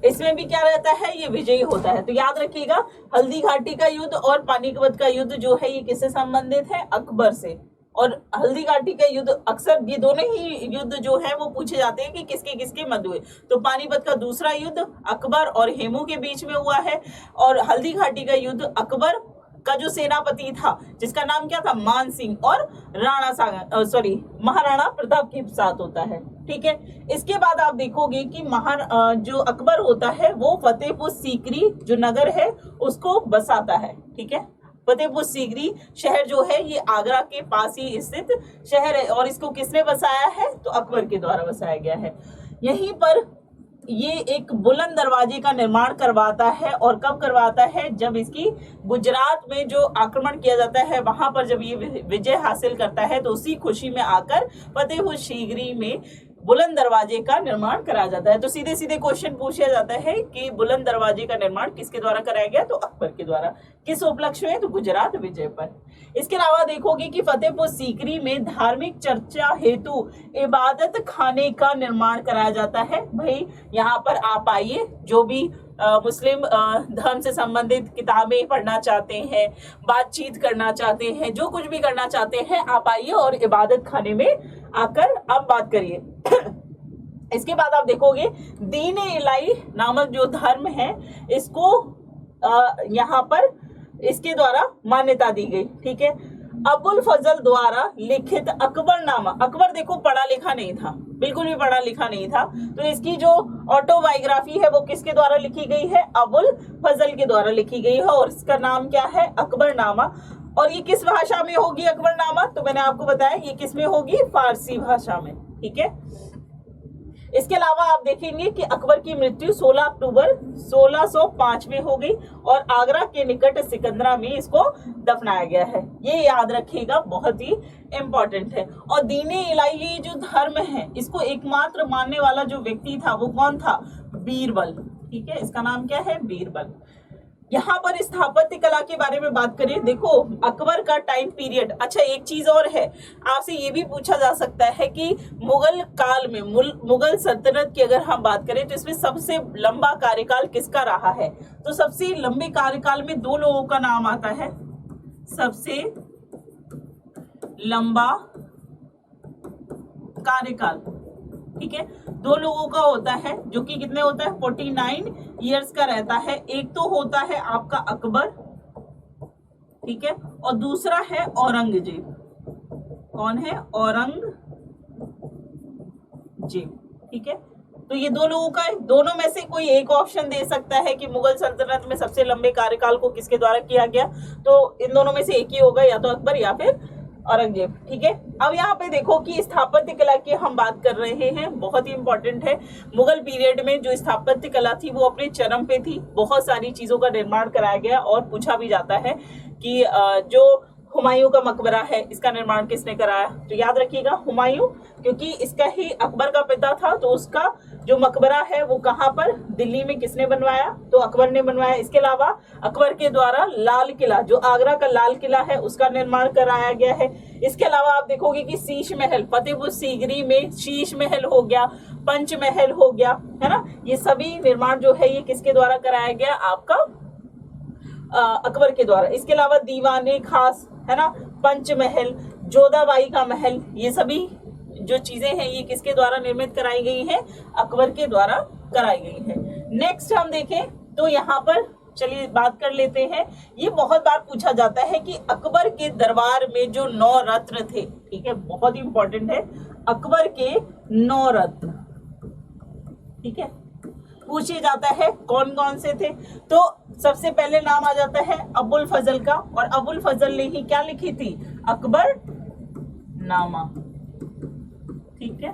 इसमें भी क्या रहता है, ये विजयी होता है। तो याद रखिएगा, हल्दी घाटी का युद्ध और पानीपत का युद्ध जो है ये किससे संबंधित है, अकबर से। और हल्दी घाटी का युद्ध, अक्सर ये दोनों ही युद्ध जो है वो पूछे जाते हैं कि किसके किसके मध्य हुए। तो पानीपत का दूसरा युद्ध अकबर और हेमू के बीच में हुआ है, और हल्दी घाटी का युद्ध अकबर का जो सेनापति था जिसका नाम क्या था, मान सिंह, और महाराणा प्रताप के साथ होता है। ठीक है, इसके बाद आप देखोगे कि जो अकबर होता है वो फतेहपुर सीकरी जो नगर है उसको बसाता है। ठीक है, फतेहपुर सीकरी शहर जो है ये आगरा के पास ही स्थित शहर है, और इसको किसने बसाया है, तो अकबर के द्वारा बसाया गया है। यहीं पर ये एक बुलंद दरवाजे का निर्माण करवाता है, और कब करवाता है, जब इसकी गुजरात में जो आक्रमण किया जाता है वहां पर जब ये विजय हासिल करता है, तो उसी खुशी में आकर फतेहपुर सीकरी में बुलंद दरवाजे का निर्माण कराया जाता है। तो सीधे सीधे क्वेश्चन पूछा जाता है कि बुलंद दरवाजे का निर्माण किसके द्वारा कराया गया, तो अकबर के द्वारा। किस उपलक्ष्य में, तो गुजरात विजय पर। इसके अलावा देखोगे कि फतेहपुर सीकरी में धार्मिक चर्चा हेतु इबादत खाने का निर्माण कराया जाता है। भाई यहाँ पर आप आइए, जो भी मुस्लिम धर्म से संबंधित किताबें पढ़ना चाहते हैं, बातचीत करना चाहते हैं, जो कुछ भी करना चाहते हैं, आप आइए और इबादत खाने में आकर आप बात करिए। इसके बाद आप देखोगे दीन इलाही नामक जो धर्म है इसको यहाँ पर इसके द्वारा मान्यता दी गई। ठीक है, अबुल फजल द्वारा लिखित अकबरनामा, अकबर देखो पढ़ा लिखा नहीं था, बिल्कुल भी पढ़ा लिखा नहीं था, तो इसकी जो ऑटोबायोग्राफी है वो किसके द्वारा लिखी गई है, अबुल फजल के द्वारा लिखी गई है, और इसका नाम क्या है, अकबरनामा। और ये किस भाषा में होगी अकबरनामा, तो मैंने आपको बताया ये किस में होगी, फारसी भाषा में। ठीक है, इसके अलावा आप देखेंगे कि अकबर की मृत्यु 16 अक्टूबर 1605 में हो गई, और आगरा के निकट सिकंदरा में इसको दफनाया गया है। ये याद रखिएगा, बहुत ही इंपॉर्टेंट है। और दीने इलाही ये जो धर्म है इसको एकमात्र मानने वाला जो व्यक्ति था वो कौन था, बीरबल। ठीक है, इसका नाम क्या है, बीरबल। यहाँ पर स्थापत्य कला के बारे में बात करें, देखो अकबर का टाइम पीरियड। अच्छा, एक चीज और है, आपसे ये भी पूछा जा सकता है कि मुगल काल में, मुगल सल्तनत की अगर हम बात करें तो इसमें सबसे लंबा कार्यकाल किसका रहा है, तो सबसे लंबे कार्यकाल में दो लोगों का नाम आता है। सबसे लंबा कार्यकाल, ठीक है, दो लोगों का होता है, जो कि कितने होता है, 49 ईयर्स का रहता है। एक तो होता है आपका अकबर, ठीक है, और दूसरा है औरंगजेब। कौन है, औरंगजेब। ठीक है, तो ये दो लोगों का, दोनों में से कोई एक ऑप्शन दे सकता है कि मुगल सल्तनत में सबसे लंबे कार्यकाल को किसके द्वारा किया गया, तो इन दोनों में से एक ही होगा, या तो अकबर या फिर औरंगजेब। ठीक है, अब यहाँ पे देखो कि स्थापत्य कला की हम बात कर रहे हैं, बहुत ही इंपॉर्टेंट है। मुगल पीरियड में जो स्थापत्य कला थी वो अपने चरम पे थी, बहुत सारी चीजों का निर्माण कराया गया, और पूछा भी जाता है कि जो हुमायूं का मकबरा है इसका निर्माण किसने कराया, तो याद रखिएगा हुमायूं, क्योंकि इसका ही अकबर का पिता था, तो उसका जो मकबरा है वो कहाँ पर, दिल्ली में किसने बनवाया, तो अकबर ने बनवाया। इसके अलावा अकबर के द्वारा लाल किला, जो आगरा का लाल किला है उसका निर्माण कराया गया है। इसके अलावा आप देखोगे कि शीश महल, फतेहपुर सीकरी में शीश महल हो गया, पंच महल हो गया, है ना, ये सभी निर्माण जो है ये किसके द्वारा कराया गया, आपका अकबर के द्वारा। इसके अलावा दीवाने खास, है ना, पंचमहल, जोधाबाई का महल, ये सभी जो चीजें हैं ये किसके द्वारा निर्मित कराई गई है, अकबर के द्वारा कराई गई है। नेक्स्ट हम देखें तो यहाँ पर चलिए बात कर लेते हैं, ये बहुत बार पूछा जाता है कि अकबर के दरबार में जो 9 रत्न थे, ठीक है, बहुत ही इंपॉर्टेंट है, अकबर के 9 रत्न, ठीक है, पूछे जाता है कौन कौन से थे, तो सबसे पहले नाम आ जाता है अबुल फजल का, और अबुल फजल ने ही क्या लिखी थी, अकबर नामा। ठीक है,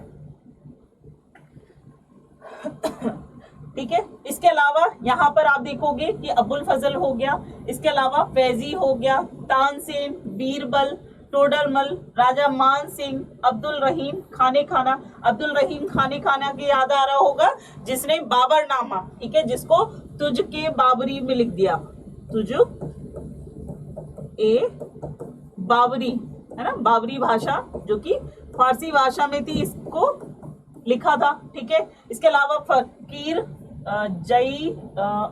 ठीक है, इसके अलावा यहाँ पर आप देखोगे कि अबुल फजल हो गया, इसके अलावा फैजी हो गया, तानसेन, बीरबल, टोडरमल, राजा मान सिंह, अब्दुल रहीम खाने खाना। अब्दुल रहीम खाने खाना के याद आ रहा होगा जिसने बाबरनामा, ठीक है, जिसको तुझ के बाबरी में लिख दिया, तुझ ए बाबरी, है ना, बाबरी भाषा जो कि फारसी भाषा में थी, इसको लिखा था। ठीक है, इसके अलावा फकीर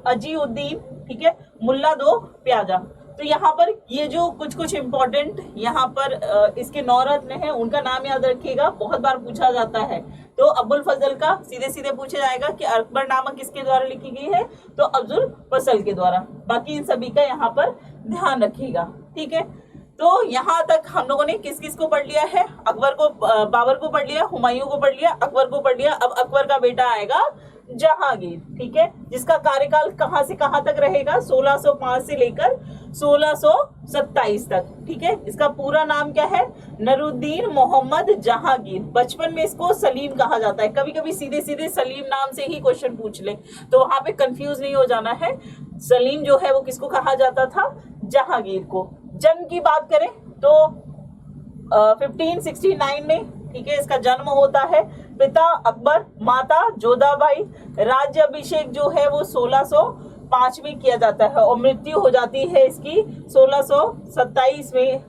अजीउद्दीन, ठीक है, मुल्ला दो प्याजा। तो यहाँ पर ये जो कुछ इम्पोर्टेंट यहाँ पर इसके 9 रत्न हैं, उनका नाम याद रखिएगा, बहुत बार पूछा जाता है। तो अबुल फजल का सीधे सीधे पूछा जाएगा कि अकबर नामा किसके द्वारा लिखी गई है, तो अब्दुल फजल के द्वारा। बाकी इन सभी का यहाँ पर ध्यान रखिएगा, ठीक है। तो यहाँ तक हम लोगों ने किस किस को पढ़ लिया है, अकबर को, बाबर को पढ़ लिया, हुमायूं को पढ़ लिया, अकबर को पढ़ लिया। अब अकबर का बेटा आएगा जहांगीर, ठीक है, जिसका कार्यकाल कहां से कहां तक रहेगा, 1605 से लेकर 1627 तक, ठीक है। इसका पूरा नाम क्या है, नरुद्दीन मोहम्मद जहांगीर। बचपन में इसको सलीम कहा जाता है, कभी कभी सीधे सीधे सलीम नाम से ही क्वेश्चन पूछ ले, तो वहां पे कंफ्यूज नहीं हो जाना है। सलीम जो है वो किसको कहा जाता था, जहांगीर को। जन्म की बात करें तो 1569 में, ठीक है, इसका जन्म होता है। पिता अकबर, माता जोधाबाई। राज्य अभिषेक जो है वो 1605 में किया जाता है और मृत्यु हो जाती है इसकी 1627 में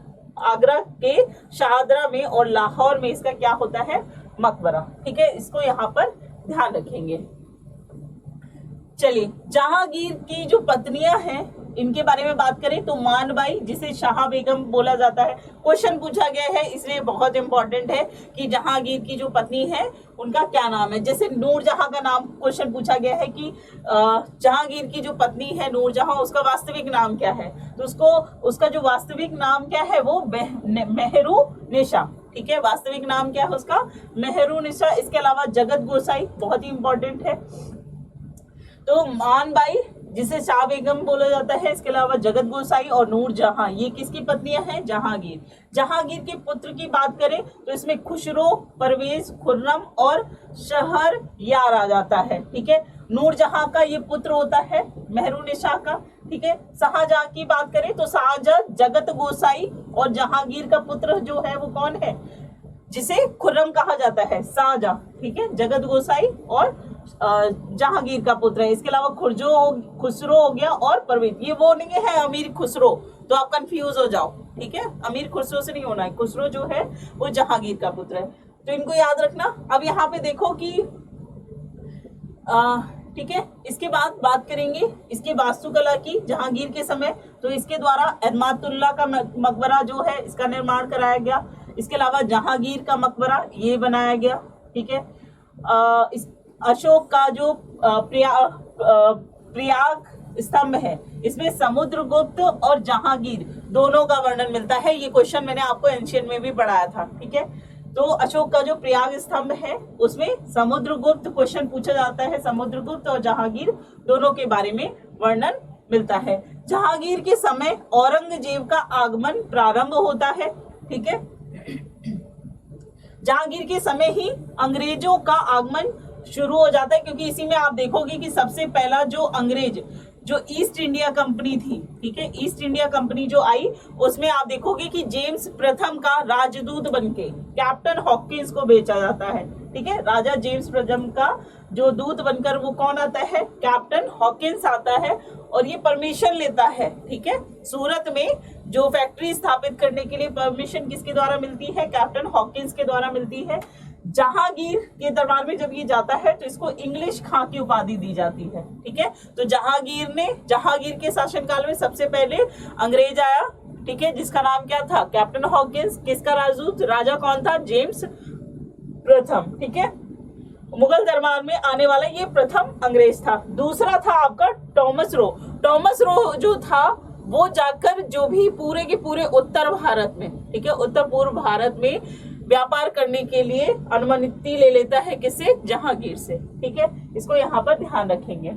आगरा के शाहदरा में, और लाहौर में इसका क्या होता है, मकबरा, ठीक है। इसको यहाँ पर ध्यान रखेंगे। चलिए, जहांगीर की जो पत्नियां हैं इनके बारे में बात करें तो मानबाई, जिसे शाह बेगम बोला जाता है, क्वेश्चन पूछा गया है इसलिए बहुत इंपॉर्टेंट है कि जहांगीर की जो पत्नी है उनका क्या नाम है। जैसे नूरजहां का नाम क्वेश्चन पूछा गया है कि जहांगीर की जो पत्नी है नूरजहां, उसका वास्तविक नाम क्या है, तो उसका जो वास्तविक नाम क्या है वो मेहरुनिसा, ठीक है। वास्तविक नाम क्या है उसका, मेहरुनिसा। इसके अलावा जगत गोसाई बहुत ही इंपॉर्टेंट है। तो मानबाई, जिसे शाह बेगम बोला जाता है, इसके अलावा जगत गोसाई और नूरजहां, ये किसकी पत्नियां हैं, जहांगीर। जहांगीर के पुत्र की बात करें तो इसमें खुसरो, परवेज, खुर्रम और शहरयार आ जाता है, ठीक है। नूरजहां का ये पुत्र होता है मेहरुनिसा का, ठीक है। शाहजहां की बात करें तो शाहजहां जगत गोसाई और जहांगीर का पुत्र जो है वो कौन है, जिसे खुर्रम कहा जाता है, शाहजहां, ठीक है। जगत गोसाई और जहांगीर का पुत्र है। इसके अलावा खुसरो हो गया और परवेज, ये वो नहीं है अमीर खुसरो, तो आप कंफ्यूज हो जाओ, ठीक है। अमीर खुसरो से नहीं होना है, खुसरो जो है वो जहांगीर का पुत्र है, तो इनको याद रखना। अब यहाँ पे देखो कि ठीक है, इसके बाद बात करेंगे इसकी वास्तुकला की जहांगीर के समय। तो इसके द्वारा एतमादुल्लाह का मकबरा जो है इसका निर्माण कराया गया। इसके अलावा जहांगीर का मकबरा ये बनाया गया, ठीक है। अशोक का जो प्रयाग स्तंभ है, इसमें समुद्रगुप्त और जहांगीर दोनों का वर्णन मिलता है। ये क्वेश्चन मैंने आपको एंशियंट में भी पढ़ाया था, ठीक है। तो अशोक का जो प्रयाग स्तंभ है उसमें समुद्रगुप्त क्वेश्चन पूछा जाता है, समुद्रगुप्त और जहांगीर दोनों के बारे में वर्णन मिलता है। जहांगीर के समय औरंगजेब का आगमन प्रारंभ होता है, ठीक है। जहांगीर के समय ही अंग्रेजों का आगमन शुरू हो जाता है, क्योंकि इसी में आप देखोगे कि सबसे पहला जो अंग्रेज, जो ईस्ट इंडिया कंपनी थी, ठीक है, ईस्ट इंडिया कंपनी जो आई उसमें आप देखोगे कि जेम्स प्रथम का राजदूत बनके कैप्टन हॉकिंस को बेचा जाता है, ठीक है। राजा जेम्स प्रथम का जो दूत बनकर वो कौन आता है, कैप्टन हॉकिंस आता है, और ये परमिशन लेता है, ठीक है। सूरत में जो फैक्ट्री स्थापित करने के लिए परमिशन किसके द्वारा मिलती है, कैप्टन हॉकिंस के द्वारा मिलती है। जहांगीर के दरबार में जब ये जाता है तो इसको इंग्लिश खां की उपाधि दी जाती है, ठीक है। तो जहांगीर के शासनकाल में सबसे पहले अंग्रेज आया, ठीक है, जिसका नाम क्या था, कैप्टन हॉकिंस। किसका राजदूत, राजा कौन था, जेम्स प्रथम, ठीक है। मुगल दरबार में आने वाला ये प्रथम अंग्रेज था। दूसरा था आपका टॉमस रो। टॉमस रो जो था वो जाकर जो भी पूरे के पूरे उत्तर भारत में, ठीक है, उत्तर पूर्व भारत में व्यापार करने के लिए अनुमति ले लेता है, किससे, जहांगीर से, ठीक है। इसको यहाँ पर ध्यान रखेंगे।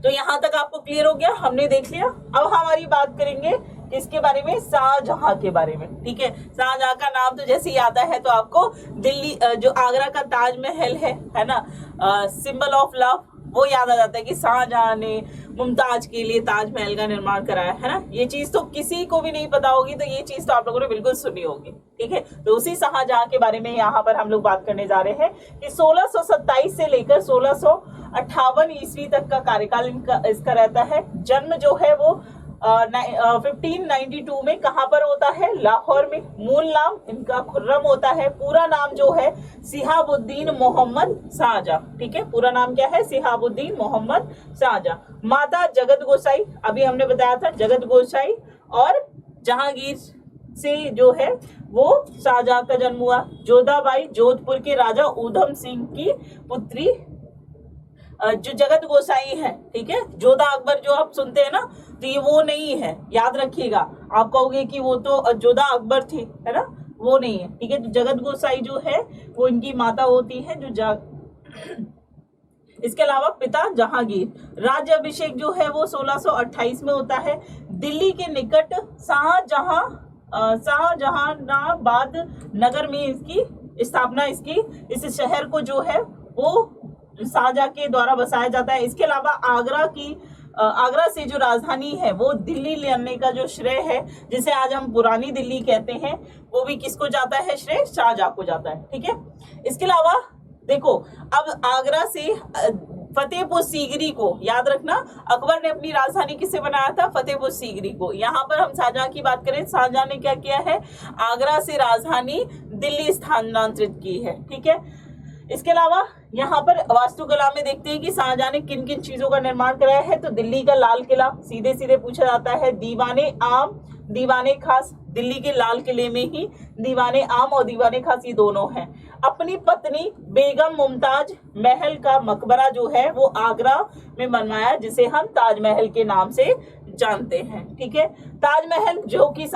तो यहाँ तक आपको क्लियर हो गया, हमने देख लिया। अब हमारी बात करेंगे इसके बारे में, शाहजहां के बारे में, ठीक है। शाहजहां का नाम तो जैसे ही आता है तो आपको दिल्ली जो आगरा का ताजमहल है ना, सिंबल ऑफ लव, वो याद आ जाता है कि शाहजहां ने मुमताज के लिए ताजमहल का निर्माण कराया है ना। ये चीज तो किसी को भी नहीं पता होगी, तो ये चीज तो आप लोगों ने बिल्कुल सुनी होगी, ठीक है। तो उसी शाहजहां के बारे में यहाँ पर हम लोग बात करने जा रहे हैं कि 1627 से लेकर 1658 ईस्वी तक का कार्यकाल इसका रहता है। जन्म जो है वो 1592 में कहां पर होता है? लाहौर में। मूल नाम इनका खुर्रम होता है, पूरा नाम जो है सिहाबुद्दीन मोहम्मद शाहजहां। ठीक है, पूरा नाम क्या है? सिहाबुद्दीन मोहम्मद शाहजहां। माता जगत गोसाई, अभी हमने बताया था जगत गोसाई, और जहांगीर से जो है वो शाहजहां का जन्म हुआ। जोधाबाई जोधपुर के राजा ऊधम सिंह की पुत्री, जो जगत गोसाई है। ठीक है, जोधा अकबर जो आप सुनते हैं ना, तो ये वो नहीं है, याद रखिएगा। आप कहोगे कि वो तो जोधा अकबर थी, है ना, वो नहीं है। ठीक है, तो जगत गोसाई जो है वो इनकी माता होती है, जो इसके अलावा पिता जहांगीर। राज्य अभिषेक जो है वो 1628 में होता है। दिल्ली के निकट शाहजहानाबाद नगर में इसकी स्थापना, इस शहर को जो है वो शाहजहां के द्वारा बसाया जाता है। इसके अलावा आगरा से जो राजधानी है वो दिल्ली लेने का जो श्रेय है, जिसे आज हम पुरानी दिल्ली कहते हैं, वो भी किसको जाता है श्रेय? शाहजहां को जाता है। ठीक है, इसके अलावा देखो, अब आगरा से फतेहपुर सीकरी को याद रखना, अकबर ने अपनी राजधानी किससे बनाया था? फतेहपुर सीकरी को। यहाँ पर हम शाहजहां की बात करें, शाहजहां ने क्या किया है? आगरा से राजधानी दिल्ली स्थानांतरित की है। ठीक है, इसके अलावा यहाँ पर वास्तुकला में देखते हैं कि शाहजहां ने किन किन चीजों का निर्माण कराया है। तो दिल्ली का लाल किला सीधे सीधे पूछा जाता है। दीवाने आम, दीवाने खास, दिल्ली के लाल किले में ही दीवाने आम और दीवाने खास ये दोनों हैं। अपनी पत्नी बेगम मुमताज महल का मकबरा जो है वो आगरा में बनवाया, जिसे हम ताजमहल के नाम से जानते हैं। ठीक है, ताजमहल जो कि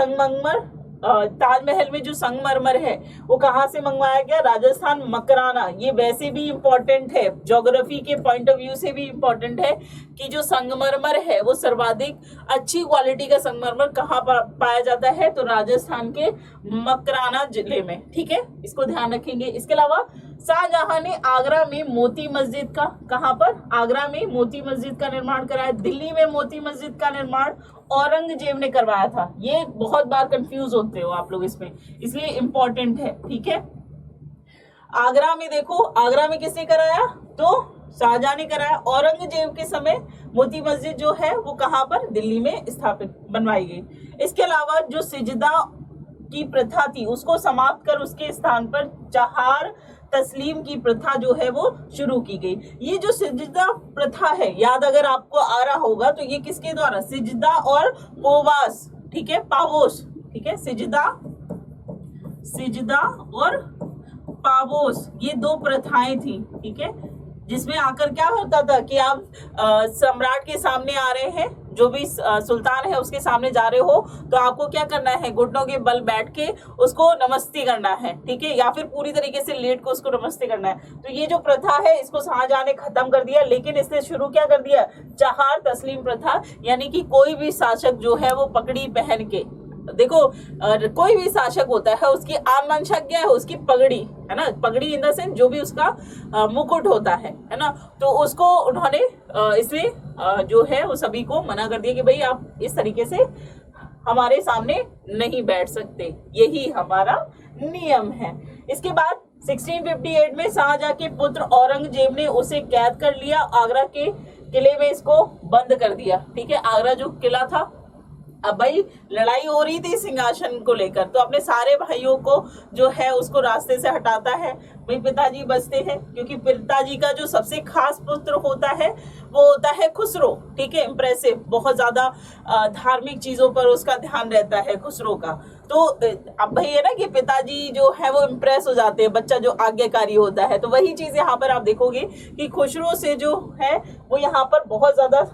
ताजमहल में जो संगमरमर है वो कहाँ से मंगवाया गया? राजस्थान, मकराना। ये वैसे भी इम्पोर्टेंट है, ज्योग्राफी के पॉइंट ऑफ व्यू से भी इम्पोर्टेंट है कि जो संगमरमर है वो सर्वाधिक अच्छी क्वालिटी का संगमरमर कहाँ पर पाया जाता है? तो राजस्थान के मकराना जिले में। ठीक है, इसको ध्यान रखेंगे। इसके अलावा शाहजहां ने आगरा में मोती मस्जिद का, कहां पर? आगरा में मोती मस्जिद का निर्माण कराया। दिल्ली में मोती मस्जिद का निर्माण औरंगजेब ने करवाया था। ये बहुत बार कंफ्यूज होते हो आप लोग इसमें, इसलिए इंपॉर्टेंट है। ठीक है, आगरा में देखो, आगरा में किसने कराया? तो शाहजहां ने कराया। औरंगजेब के समय मोती मस्जिद जो है वो कहां पर? दिल्ली में स्थापित बनवाई गई। इसके अलावा जो सिजदा की प्रथा थी उसको समाप्त कर उसके स्थान पर चहार तस्लीम की प्रथा जो है वो शुरू की गई। ये जो सिजदा प्रथा है, याद अगर आपको आ रहा होगा, तो ये किसके द्वारा? सिजदा और पोवास। ठीक है, पावोस। ठीक है, सिजदा और पावोस, ये दो प्रथाएं थी। ठीक है, जिसमें आकर क्या होता था कि आप सम्राट के सामने आ रहे हैं, जो भी सुल्तान है उसके सामने जा रहे हो, तो आपको क्या करना है? घुटनों के बल बैठ के उसको नमस्ते करना है। ठीक है, या फिर पूरी तरीके से लेट को उसको नमस्ते करना है। तो ये जो प्रथा है इसको शाहजहां ने खत्म कर दिया, लेकिन इसने शुरू क्या कर दिया? चहार तस्लीम प्रथा, यानी कि कोई भी शासक जो है वो पगड़ी पहन के, देखो कोई भी शासक होता है उसकी आम मंशा क्या है? उसकी पगड़ी, है ना, पगड़ी इन द सेंस जो भी उसका मुकुट होता है ना, तो उसको उन्होंने इसलिए जो है वो सभी को मना कर दिया कि भाई आप इस तरीके से हमारे सामने नहीं बैठ सकते, यही हमारा नियम है। इसके बाद 1658 में शाहजहां के पुत्र औरंगजेब ने उसे कैद कर लिया, आगरा के किले में इसको बंद कर दिया। ठीक है, आगरा जो किला था, अब भाई लड़ाई हो रही थी सिंहासन को लेकर, तो अपने सारे भाइयों को जो है उसको रास्ते से हटाता है। भाई पिताजी बचते हैं, क्योंकि पिताजी का जो सबसे खास पुत्र होता है वो होता है खुसरो। ठीक है, इंप्रेसिव, बहुत ज्यादा धार्मिक चीजों पर उसका ध्यान रहता है खुसरो का। तो अब भाई है ना कि पिताजी जो है वो इम्प्रेस हो जाते हैं, बच्चा जो आज्ञाकारी होता है। तो वही चीज यहाँ पर आप देखोगे कि खुसरो से जो है वो यहाँ पर बहुत ज्यादा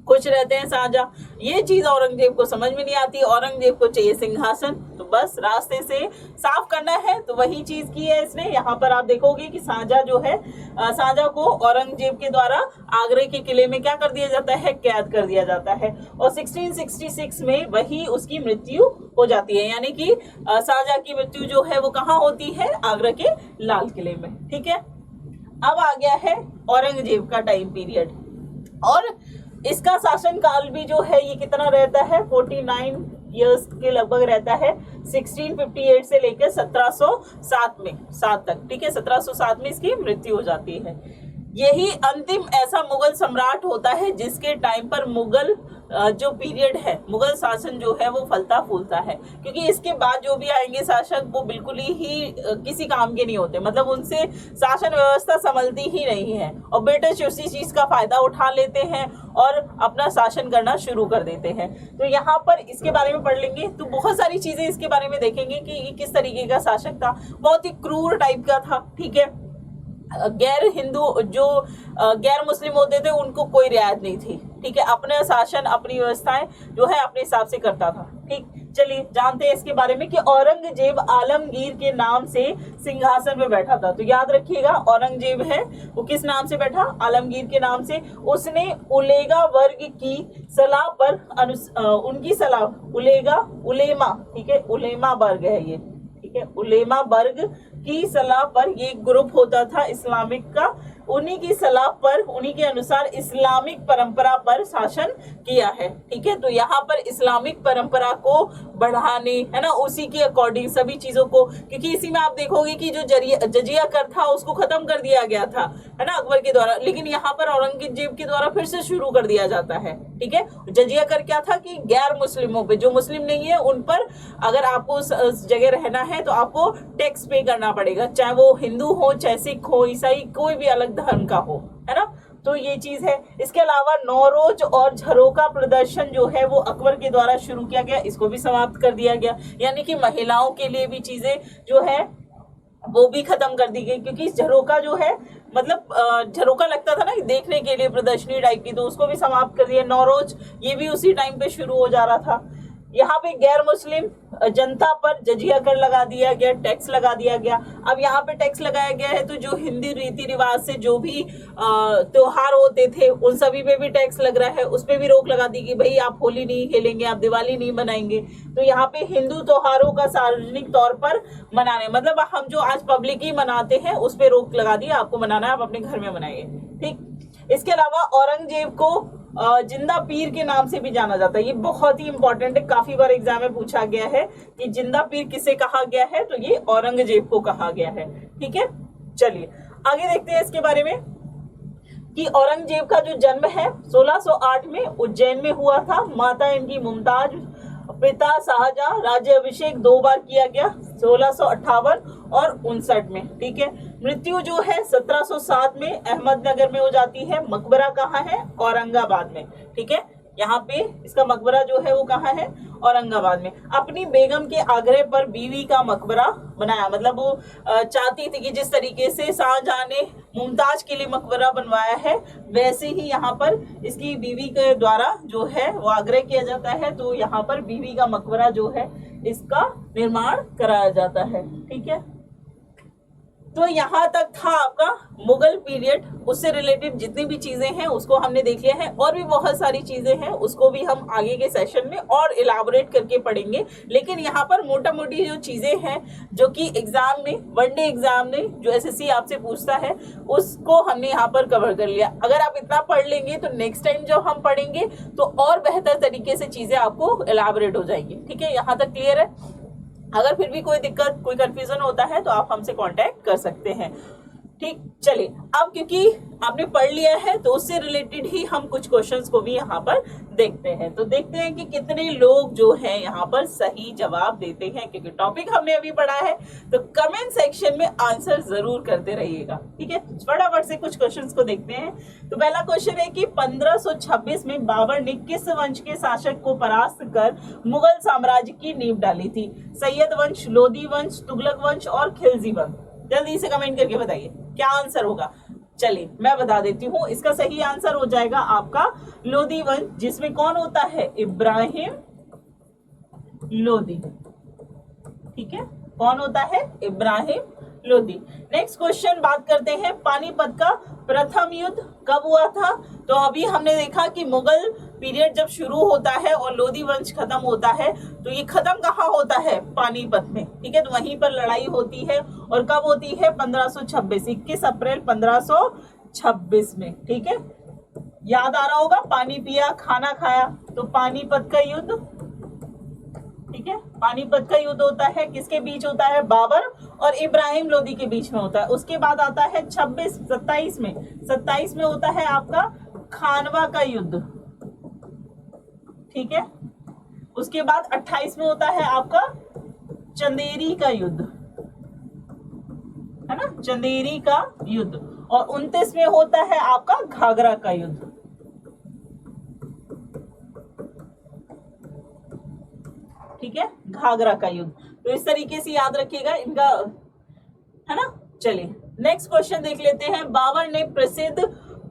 खुश रहते हैं शाहजहां। ये चीज औरंगजेब को समझ में नहीं आती, औरंगजेब को चाहिए सिंहासन, तो बस रास्ते से साफ करना है, तो वही चीज की है इसने। यहाँ पर आप देखोगे कि शाहजहां जो है, शाहजहां को औरंगजेब के द्वारा आगरे के किले में क्या कर दिया जाता है? कैद कर दिया जाता है, और 1666 में वही उसकी मृत्यु हो जाती है। यानी कि शाहजहां की मृत्यु जो है वो कहाँ होती है? आगरा के लाल किले में। ठीक है, अब आ गया है औरंगजेब का टाइम पीरियड, और इसका शासन काल भी जो है ये कितना रहता है? 49 ईयर्स के लगभग रहता है, 1658 से लेकर 1707 में 7 तक। ठीक है, 1707 में इसकी मृत्यु हो जाती है। यही अंतिम ऐसा मुगल सम्राट होता है जिसके टाइम पर मुगल जो पीरियड है मुगल शासन जो है वो फलता फूलता है, क्योंकि इसके बाद जो भी आएंगे शासक वो बिल्कुल ही किसी काम के नहीं होते, मतलब उनसे शासन व्यवस्था संभलती ही नहीं है और ब्रिटिश उसी चीज का फायदा उठा लेते हैं और अपना शासन करना शुरू कर देते हैं। तो यहाँ पर इसके बारे में पढ़ लेंगे तो बहुत सारी चीजें इसके बारे में देखेंगे कि ये किस तरीके का शासक था। बहुत ही क्रूर टाइप का था, ठीक है। गैर हिंदू जो गैर मुस्लिम होते थे उनको कोई रियायत नहीं थी, ठीक है। अपना शासन अपनी व्यवस्थाएं जो है अपने हिसाब से करता था, ठीक। चलिए जानते हैं इसके बारे में कि औरंगजेब आलमगीर के नाम से सिंहासन पे बैठा था। तो याद रखिएगा औरंगजेब है वो किस नाम से बैठा, आलमगीर के नाम से। उसने उलेगा वर्ग की सलाह पर उनकी सलाह उलेमा, ठीक है, उलेमा वर्ग है ये, ठीक है, उलेमा वर्ग की सलाह पर ये ग्रुप होता था इस्लामिक का, उन्हीं की सलाह पर उन्हीं के अनुसार इस्लामिक परंपरा पर शासन किया है, ठीक है। तो यहाँ पर इस्लामिक परंपरा को बढ़ाने, है ना, उसी के अकॉर्डिंग सभी चीजों को, क्योंकि इसी में आप देखोगे कि जो जजिया कर था उसको खत्म कर दिया गया था, है ना, अकबर के द्वारा, लेकिन यहाँ पर औरंगजेब के द्वारा फिर से शुरू कर दिया जाता है, ठीक है। जजिया कर क्या था कि गैर मुस्लिमों पे, जो मुस्लिम नहीं है उन पर अगर आपको उस जगह रहना है तो आपको टैक्स पे करना पड़ेगा, चाहे वो हिंदू हो, चाहे सिख हो, ईसाई, कोई भी अलग धर्म का हो, है ना। तो ये चीज है। इसके अलावा नौरोज और झरोका प्रदर्शन जो है वो अकबर के द्वारा शुरू किया गया, इसको भी समाप्त कर दिया गया, यानी कि महिलाओं के लिए भी चीजें जो है वो भी खत्म कर दी गई, क्योंकि झरोका जो है मतलब झरोका लगता था ना देखने के लिए प्रदर्शनी टाइप की, तो उसको भी समाप्त कर दिया। नौरोज ये भी उसी टाइम पे शुरू हो जा रहा था। यहाँ पे गैर मुस्लिम जनता पर जजिया कर लगा दिया गया, टैक्स लगा दिया गया। अब यहाँ पे टैक्स लगाया गया है तो जो हिंदी रीति रिवाज से जो भी त्योहार होते थे उन सभी पे भी टैक्स लग रहा है, उस पे भी रोक लगा दी कि भाई आप होली नहीं खेलेंगे, आप दिवाली नहीं मनाएंगे। तो यहाँ पे हिंदू त्योहारों का सार्वजनिक तौर पर मनाने, मतलब हम जो आज पब्लिक ही मनाते हैं उस पे रोक लगा दी, आपको मनाना है आप अपने घर में मनाइए, ठीक। इसके अलावा औरंगजेब को जिंदा पीर के नाम से भी जाना जाता है, ये बहुत ही इंपॉर्टेंट है, काफी बार एग्जाम में पूछा गया है कि जिंदा पीर किसे कहा गया है, तो ये औरंगजेब को कहा गया है, ठीक है। चलिए आगे देखते हैं इसके बारे में कि औरंगजेब का जो जन्म है 1608 में उज्जैन में हुआ था। माता इनकी मुमताज, पिता शाहजहां। राज्य अभिषेक 2 बार किया गया, 1658 और 59 में, ठीक है। मृत्यु जो है 1707 में अहमदनगर में हो जाती है। मकबरा कहाँ है, औरंगाबाद में, ठीक है। यहाँ पे इसका मकबरा जो है वो कहाँ है, औरंगाबाद में। अपनी बेगम के आग्रह पर बीवी का मकबरा बनाया, मतलब वो चाहती थी कि जिस तरीके से शाहजहां ने मुमताज के लिए मकबरा बनवाया है वैसे ही यहाँ पर इसकी बीवी के द्वारा जो है वो आग्रह किया जाता है, तो यहाँ पर बीवी का मकबरा जो है इसका निर्माण कराया जाता है, ठीक है। तो यहाँ तक था आपका मुगल पीरियड, उससे रिलेटेड जितनी भी चीजें हैं उसको हमने देख लिया है, और भी बहुत सारी चीजें हैं उसको भी हम आगे के सेशन में और इलाबोरेट करके पढ़ेंगे। लेकिन यहाँ पर मोटा मोटी जो चीजें हैं जो कि एग्जाम में, वनडे एग्जाम में जो एसएससी आपसे पूछता है उसको हमने यहाँ पर कवर कर लिया। अगर आप इतना पढ़ लेंगे तो नेक्स्ट टाइम जब हम पढ़ेंगे तो और बेहतर तरीके से चीजें आपको इलाबोरेट हो जाएंगी, ठीक है। यहाँ तक क्लियर है। अगर फिर भी कोई दिक्कत, कोई कंफ्यूजन होता है तो आप हमसे कांटेक्ट कर सकते हैं, ठीक। चलिए अब क्योंकि आपने पढ़ लिया है तो उससे रिलेटेड ही हम कुछ क्वेश्चंस को भी यहाँ पर देखते हैं। तो देखते हैं कि कितने लोग जो हैं यहाँ पर सही जवाब देते हैं, क्योंकि टॉपिक हमने अभी पढ़ा है। तो कमेंट सेक्शन में आंसर जरूर करते रहिएगा, ठीक है। फटाफट से कुछ क्वेश्चंस को देखते हैं। तो पहला क्वेश्चन है कि 1526 में बाबर ने किस वंश के शासक को परास्त कर मुगल साम्राज्य की नींव डाली थी? सैयद वंश, लोदी वंश, तुगलक वंश और खिलजी वंश? जल्दी से कमेंट करके बताइए क्या आंसर होगा। चलिए मैं बता देती हूँ, इसका सही आंसर हो जाएगा आपका लोदी वंश, जिसमें कौन होता है, इब्राहिम लोदी, ठीक है। कौन होता है, इब्राहिम लोदी। नेक्स्ट क्वेश्चन बात करते हैं, पानीपत का प्रथम युद्ध कब हुआ था? तो अभी हमने देखा कि मुगल पीरियड जब शुरू होता है और लोदी वंश खत्म होता है तो ये खत्म कहाँ होता है, पानीपत में, ठीक है। तो वहीं पर लड़ाई होती है और कब होती है, 1526, 21 अप्रैल 1526 में, ठीक है। याद आ रहा होगा, पानी पिया खाना खाया, तो पानीपत का युद्ध, ठीक है। पानीपत का युद्ध होता है, किसके बीच होता है, बाबर और इब्राहिम लोदी के बीच में होता है। उसके बाद आता है 27 में होता है आपका खानवा का युद्ध, ठीक है। उसके बाद 28 में होता है आपका चंदेरी का युद्ध, है ना, चंदेरी का युद्ध। और 29 में होता है आपका घाघरा का युद्ध। ठीक है, घाघरा का युद्ध। तो इस तरीके से याद रखिएगा इनका, है ना। चलिए नेक्स्ट क्वेश्चन देख लेते हैं। बाबर ने प्रसिद्ध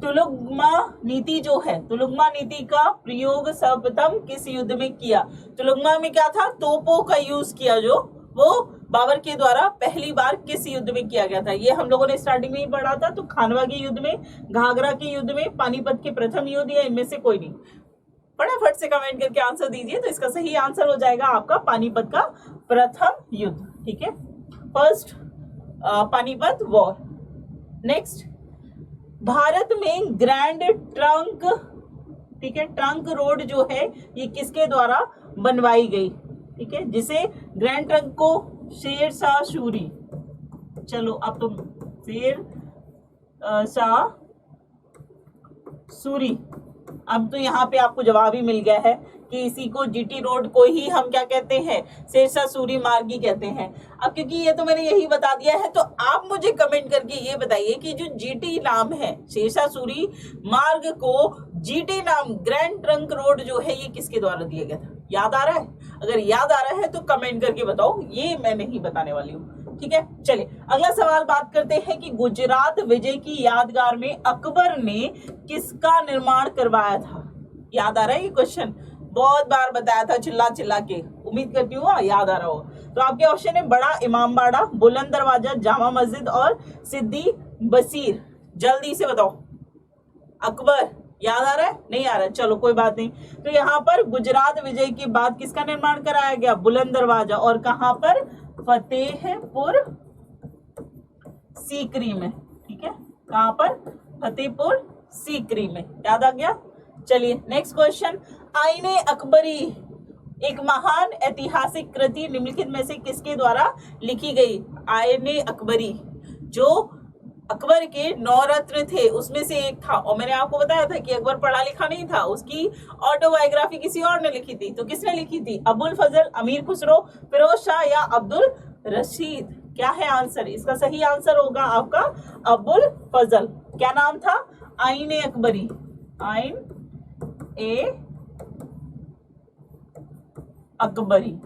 तुलुगमा नीति जो है, तुलुगमा नीति का प्रयोग सर्वप्रथम किस युद्ध में किया? तुलुगमा में क्या था? तोपों का यूज किया, जो वो बाबर के द्वारा पहली बार किस युद्ध में किया गया था? ये हम लोगों ने स्टार्टिंग में ही पढ़ा था। तो खानवा के युद्ध में, घाघरा के युद्ध में, पानीपत के प्रथम युद्ध, या इनमें से कोई नहीं? फटाफट से कमेंट करके आंसर दीजिए। तो इसका सही आंसर हो जाएगा आपका पानीपत का प्रथम युद्ध। ठीक है, first Panipat war. Next, Bharat में ग्रैंड ट्रंक, ठीक है, ट्रंक रोड जो है ये किसके द्वारा बनवाई गई? ठीक है, जिसे ग्रैंड ट्रंक को शेर शाह सूरी, चलो अब तो शेर शाह सूरी, अब तो यहाँ पे आपको जवाब ही मिल गया है कि इसी को जीटी रोड को ही हम क्या कहते हैं? शेरशाह सूरी मार्ग ही कहते हैं। अब क्योंकि ये तो मैंने यही बता दिया है, तो आप मुझे कमेंट करके ये बताइए कि जो जीटी नाम है, शेरशाह सूरी मार्ग को जीटी नाम ग्रैंड ट्रंक रोड जो है ये किसके द्वारा दिया गया था? याद आ रहा है? अगर याद आ रहा है तो कमेंट करके बताओ, ये मैं नहीं बताने वाली हूँ। ठीक है, चलिए अगला सवाल बात करते हैं कि गुजरात विजय की यादगार में अकबर ने किसका निर्माण करवाया था? याद आ रहा है ये क्वेश्चन? बहुत बार बताया था चिल्ला चिल्ला के, उम्मीद करती हूँ याद आ रहा होगा। तो आपके ऑप्शन है बड़ा इमामबाड़ा, बुलंद दरवाजा, जामा मस्जिद और सिद्दी बसीर। जल्दी से बताओ। अकबर याद आ रहा है? नहीं आ रहा है, चलो कोई बात नहीं। तो यहाँ पर गुजरात विजय के बाद किसका निर्माण कराया गया? बुलंद दरवाजा। और कहाँ पर? फतेहपुर सीकरी में। ठीक है, कहाँ पर? फतेहपुर सीकरी में। याद आ गया? चलिए नेक्स्ट क्वेश्चन, आईने अकबरी एक महान ऐतिहासिक कृति निम्नलिखित में से किसके द्वारा लिखी गई? आईने अकबरी जो अकबर के 9 रत्न थे उसमें से एक था। और मैंने आपको बताया था कि अकबर पढ़ा लिखा नहीं था, उसकी ऑटोबायोग्राफी किसी और ने लिखी थी। तो किसने लिखी थी? अबुल फजल, अमीर खुसरो, फिरोज शाह या अब्दुल रशीद? क्या है आंसर? इसका सही आंसर होगा आपका अबुल फजल। क्या नाम था? आईने अकबरी, आइन ए अकबरी।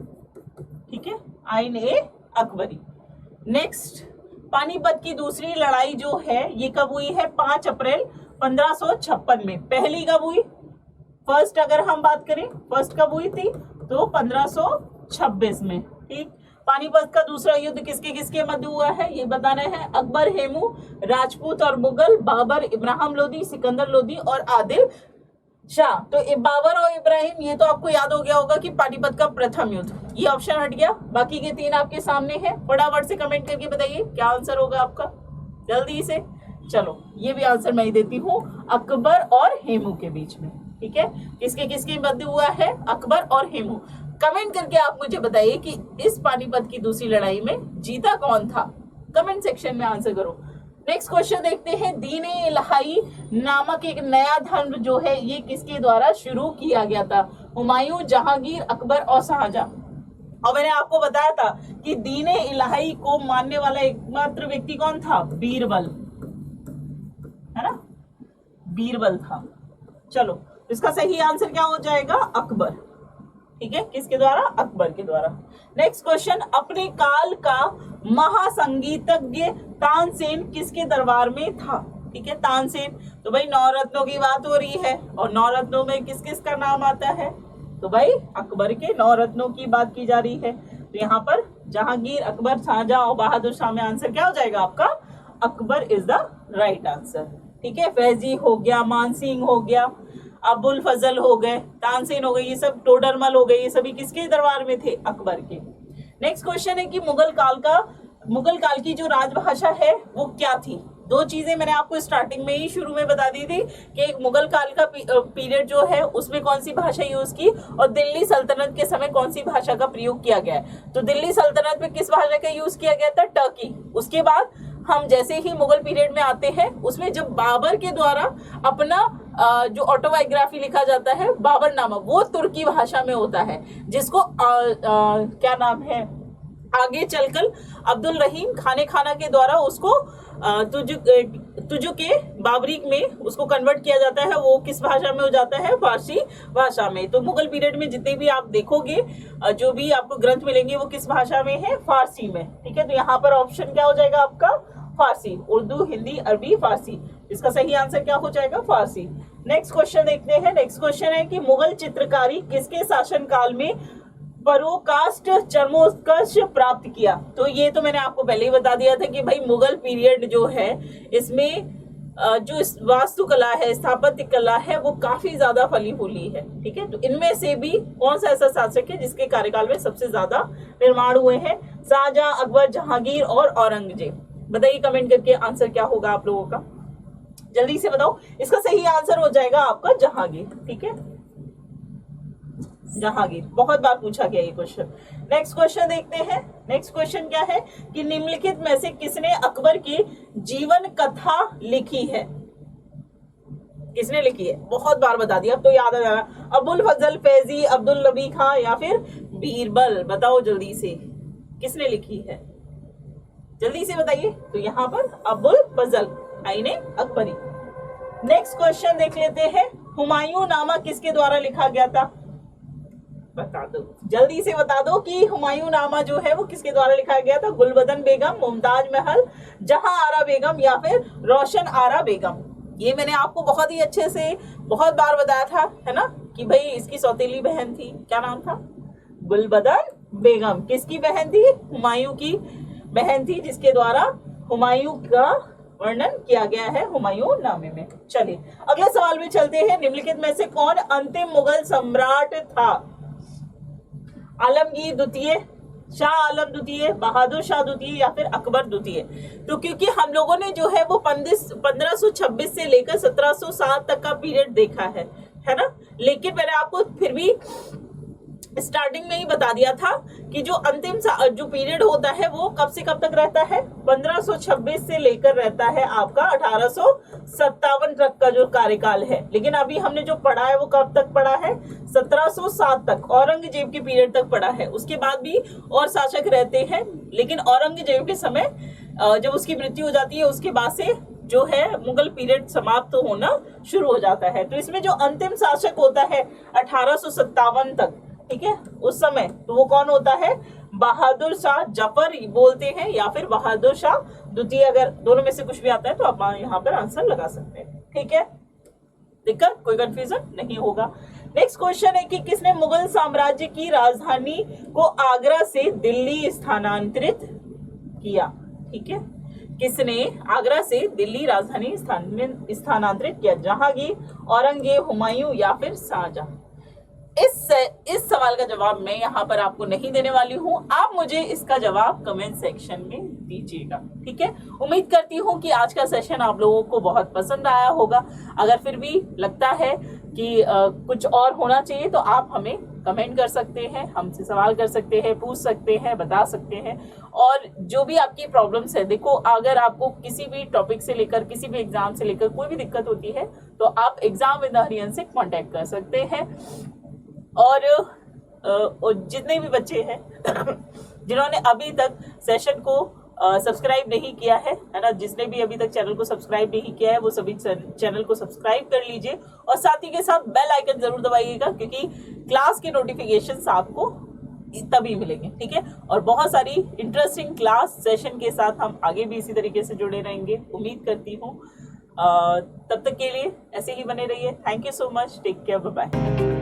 ठीक है, आइन ए अकबरी। नेक्स्ट, पानीपत की दूसरी लड़ाई जो है ये कब हुई है? 5 अप्रैल 1556 में। पहली कब हुई? फर्स्ट अगर हम बात करें, फर्स्ट कब हुई थी? तो 1526 में। ठीक, पानीपत का दूसरा युद्ध किसके किसके मध्य हुआ है ये बताना है। अकबर, हेमू, राजपूत और मुगल, बाबर, इब्राहिम लोदी, सिकंदर लोदी और आदिल शाह। तो बाबर और इब्राहिम ये तो आपको याद हो गया होगा कि पानीपत का प्रथम युद्ध। ये ऑप्शन हट गया, बाकी के 3 आपके सामने हैं। फटाफट से कमेंट करके बताइए क्या आंसर होगा आपका, जल्दी से। चलो ये भी आंसर मैं ही देती हूँ, अकबर और हेमू के बीच में। ठीक है, किसके किसके मध्य हुआ है? अकबर और हेमू। कमेंट करके आप मुझे बताइए कि इस पानीपत की दूसरी लड़ाई में जीता कौन था? कमेंट सेक्शन में आंसर करो। नेक्स्ट क्वेश्चन देखते हैं, दीन ए इलाही नामक एक नया धर्म जो है ये किसके द्वारा शुरू किया गया था? हुमायूं, जहांगीर, अकबर और शाहजहां। और मैंने आपको बताया था कि दीन ए इलाही को मानने वाला एकमात्र व्यक्ति कौन था? बीरबल, है ना, बीरबल था। चलो इसका सही आंसर क्या हो जाएगा? अकबर। ठीक है, किसके द्वारा? अकबर के द्वारा। नेक्स्ट क्वेश्चन, अपने काल का महासंगीतज्ञ तानसेन किसके दरबार में था? ठीक है, तानसेन। तो भाई 9 रत्नों की बात हो रही है और 9 रत्नों में किस किस का नाम आता है? तो भाई अकबर के 9 रत्नों की बात की जा रही है। तो यहाँ पर जहांगीर, अकबर, शाहजहां और बहादुर शाह में आंसर क्या हो जाएगा आपका? Akbar is the right answer. ठीक है, फैजी हो गया, मानसिंह हो गया, अबुल फजल हो गए, तानसेन हो गए, ये सब टोडरमल हो गए, ये सभी किसके दरबार में थे? अकबर के। नेक्स्ट क्वेश्चन है कि मुगल काल की जो राजभाषा है वो क्या थी? 2 चीजें मैंने आपको स्टार्टिंग में ही शुरू में बता दी थी कि एक मुगल काल का पीरियड जो है उसमें कौन सी भाषा यूज की और दिल्ली सल्तनत के समय कौन सी भाषा का प्रयोग किया गया है। तो दिल्ली सल्तनत में किस भाषा का यूज किया गया था? टर्की। उसके बाद हम जैसे ही मुगल पीरियड में आते हैं उसमें जब बाबर के द्वारा अपना जो ऑटोबायोग्राफी लिखा जाता है बाबरनामा, वो तुर्की भाषा में होता है, जिसको क्या नाम है, आगे चलकर अब्दुल रहीम खाना के द्वारा उसको तुजुके बाबरी में उसको कन्वर्ट किया जाता है। वो किस भाषा में हो जाता है, फारसी भाषा में। तो मुगल पीरियड में जितने भी आप देखोगे, जो भी आपको ग्रंथ मिलेंगे वो किस भाषा में है, फारसी में। ठीक है, तो यहाँ पर ऑप्शन क्या हो जाएगा आपका, फारसी। उर्दू, हिंदी, अरबी, फारसी। इसका सही आंसर क्या हो जाएगा, फारसी। नेक्स्ट क्वेश्चन देखते हैं। नेक्स्ट क्वेश्चन है कि मुगल चित्रकारी किसके शासनकाल में परोकाष्ठ चरमोत्कर्ष प्राप्त किया। तो ये तो मैंने आपको पहले ही बता दिया था कि भाई मुगल पीरियड जो है, इसमें जो वास्तुकला है, स्थापत्य कला है, वो काफी ज्यादा फली फूली है। ठीक है, तो इनमें से भी कौन सा ऐसा शासक है जिसके कार्यकाल में सबसे ज्यादा निर्माण हुए हैं, शाहजहां, अकबर, जहांगीर और औरंगजेब। बताइए कमेंट करके आंसर क्या होगा आप लोगों का, जल्दी से बताओ। इसका सही आंसर हो जाएगा आपका जहांगीर। ठीक है, जहांगीर, बहुत बार पूछा गया ये क्वेश्चन। नेक्स्ट क्वेश्चन देखते हैं। नेक्स्ट क्वेश्चन क्या है कि निम्नलिखित में से किसने अकबर की जीवन कथा लिखी है। किसने लिखी है, बहुत बार बता दिया, अब तो याद आ जाना। अबुल फजल फैजी, अब्दुल नबी खां या फिर बीरबल। बताओ जल्दी से किसने लिखी है, जल्दी से बताइए। तो यहाँ पर अबुल फजल आईने अकबरी। नेक्स्ट क्वेश्चन देख लेते हैं। हुमायूं नामा किसके द्वारा लिखा गया था, बता दो, जल्दी से बता दो कि हुमायूं नामा जो है वो किसके द्वारा लिखा गया था। गुलबदन बेगम, मुमताज महल, जहां आरा बेगम या फिर रोशन आरा बेगम। ये मैंने आपको बहुत ही अच्छे से बहुत बार बताया था, है ना, कि भाई इसकी सौतेली बहन थी, क्या नाम था, गुलबदन बेगम। किसकी बहन थी, हुमायूं की बहन थी, जिसके द्वारा हुमायूं का वर्णन किया गया है हुमायूं नामे में। चलिए अगले सवाल में चलते हैं। निम्नलिखित में से कौन अंतिम मुगल सम्राट था। आलमगीर द्वितीय, शाह आलम द्वितीय, बहादुर शाह द्वितीय या फिर अकबर द्वितीय। तो क्योंकि हम लोगों ने जो है वो 1526 से लेकर 1707 तक का पीरियड देखा है ना, लेकिन मैंने आपको फिर भी स्टार्टिंग में ही बता दिया था कि जो अंतिम जो पीरियड होता है वो कब से कब तक रहता है, 1526 से लेकर रहता है आपका 1857 तक का जो कार्यकाल है। लेकिन अभी हमने जो पढ़ा है वो कब तक पढ़ा है, 1707 तक, औरंगजेब के पीरियड तक पढ़ा है। उसके बाद भी और शासक रहते हैं, लेकिन औरंगजेब के समय जब उसकी मृत्यु हो जाती है उसके बाद से जो है मुगल पीरियड समाप्त होना शुरू हो जाता है। तो इसमें जो अंतिम शासक होता है 1857 तक, ठीक है, उस समय तो वो कौन होता है, बहादुर शाह जफर बोलते हैं या फिर बहादुर शाह द्वितीय। अगर दोनों में से कुछ भी आता है तो आप यहाँ पर आंसर लगा सकते हैं। ठीक है, दिक्कत, कोई कंफ्यूजन नहीं होगा। नेक्स्ट क्वेश्चन है कि किसने मुगल साम्राज्य की राजधानी को आगरा से दिल्ली स्थानांतरित किया। ठीक है, किसने आगरा से दिल्ली राजधानी स्थानांतरित किया, जहांगीर, औरंगजेब, हुमायूं या फिर शाहजहां। इस सवाल का जवाब मैं यहाँ पर आपको नहीं देने वाली हूँ, आप मुझे इसका जवाब कमेंट सेक्शन में दीजिएगा। ठीक है, उम्मीद करती हूँ कि आज का सेशन आप लोगों को बहुत पसंद आया होगा। अगर फिर भी लगता है कि कुछ और होना चाहिए तो आप हमें कमेंट कर सकते हैं, हमसे सवाल कर सकते हैं, पूछ सकते हैं, बता सकते हैं। और जो भी आपकी प्रॉब्लम्स है, देखो अगर आपको किसी भी टॉपिक से लेकर, किसी भी एग्जाम से लेकर कोई भी दिक्कत होती है तो आप एग्जाम विद आर्यन से कांटेक्ट कर सकते हैं। और जितने भी बच्चे हैं जिन्होंने अभी तक सेशन को सब्सक्राइब नहीं किया है ना, जिसने भी अभी तक चैनल को सब्सक्राइब नहीं किया है वो सभी चैनल को सब्सक्राइब कर लीजिए और साथ ही के साथ बेल आइकन जरूर दबाइएगा, क्योंकि क्लास के नोटिफिकेशंस आपको तभी मिलेंगे। ठीक है, और बहुत सारी इंटरेस्टिंग क्लास सेशन के साथ हम आगे भी इसी तरीके से जुड़े रहेंगे, उम्मीद करती हूँ। तब तक के लिए ऐसे ही बने रहिए। Thank you so much, take care, bye bye.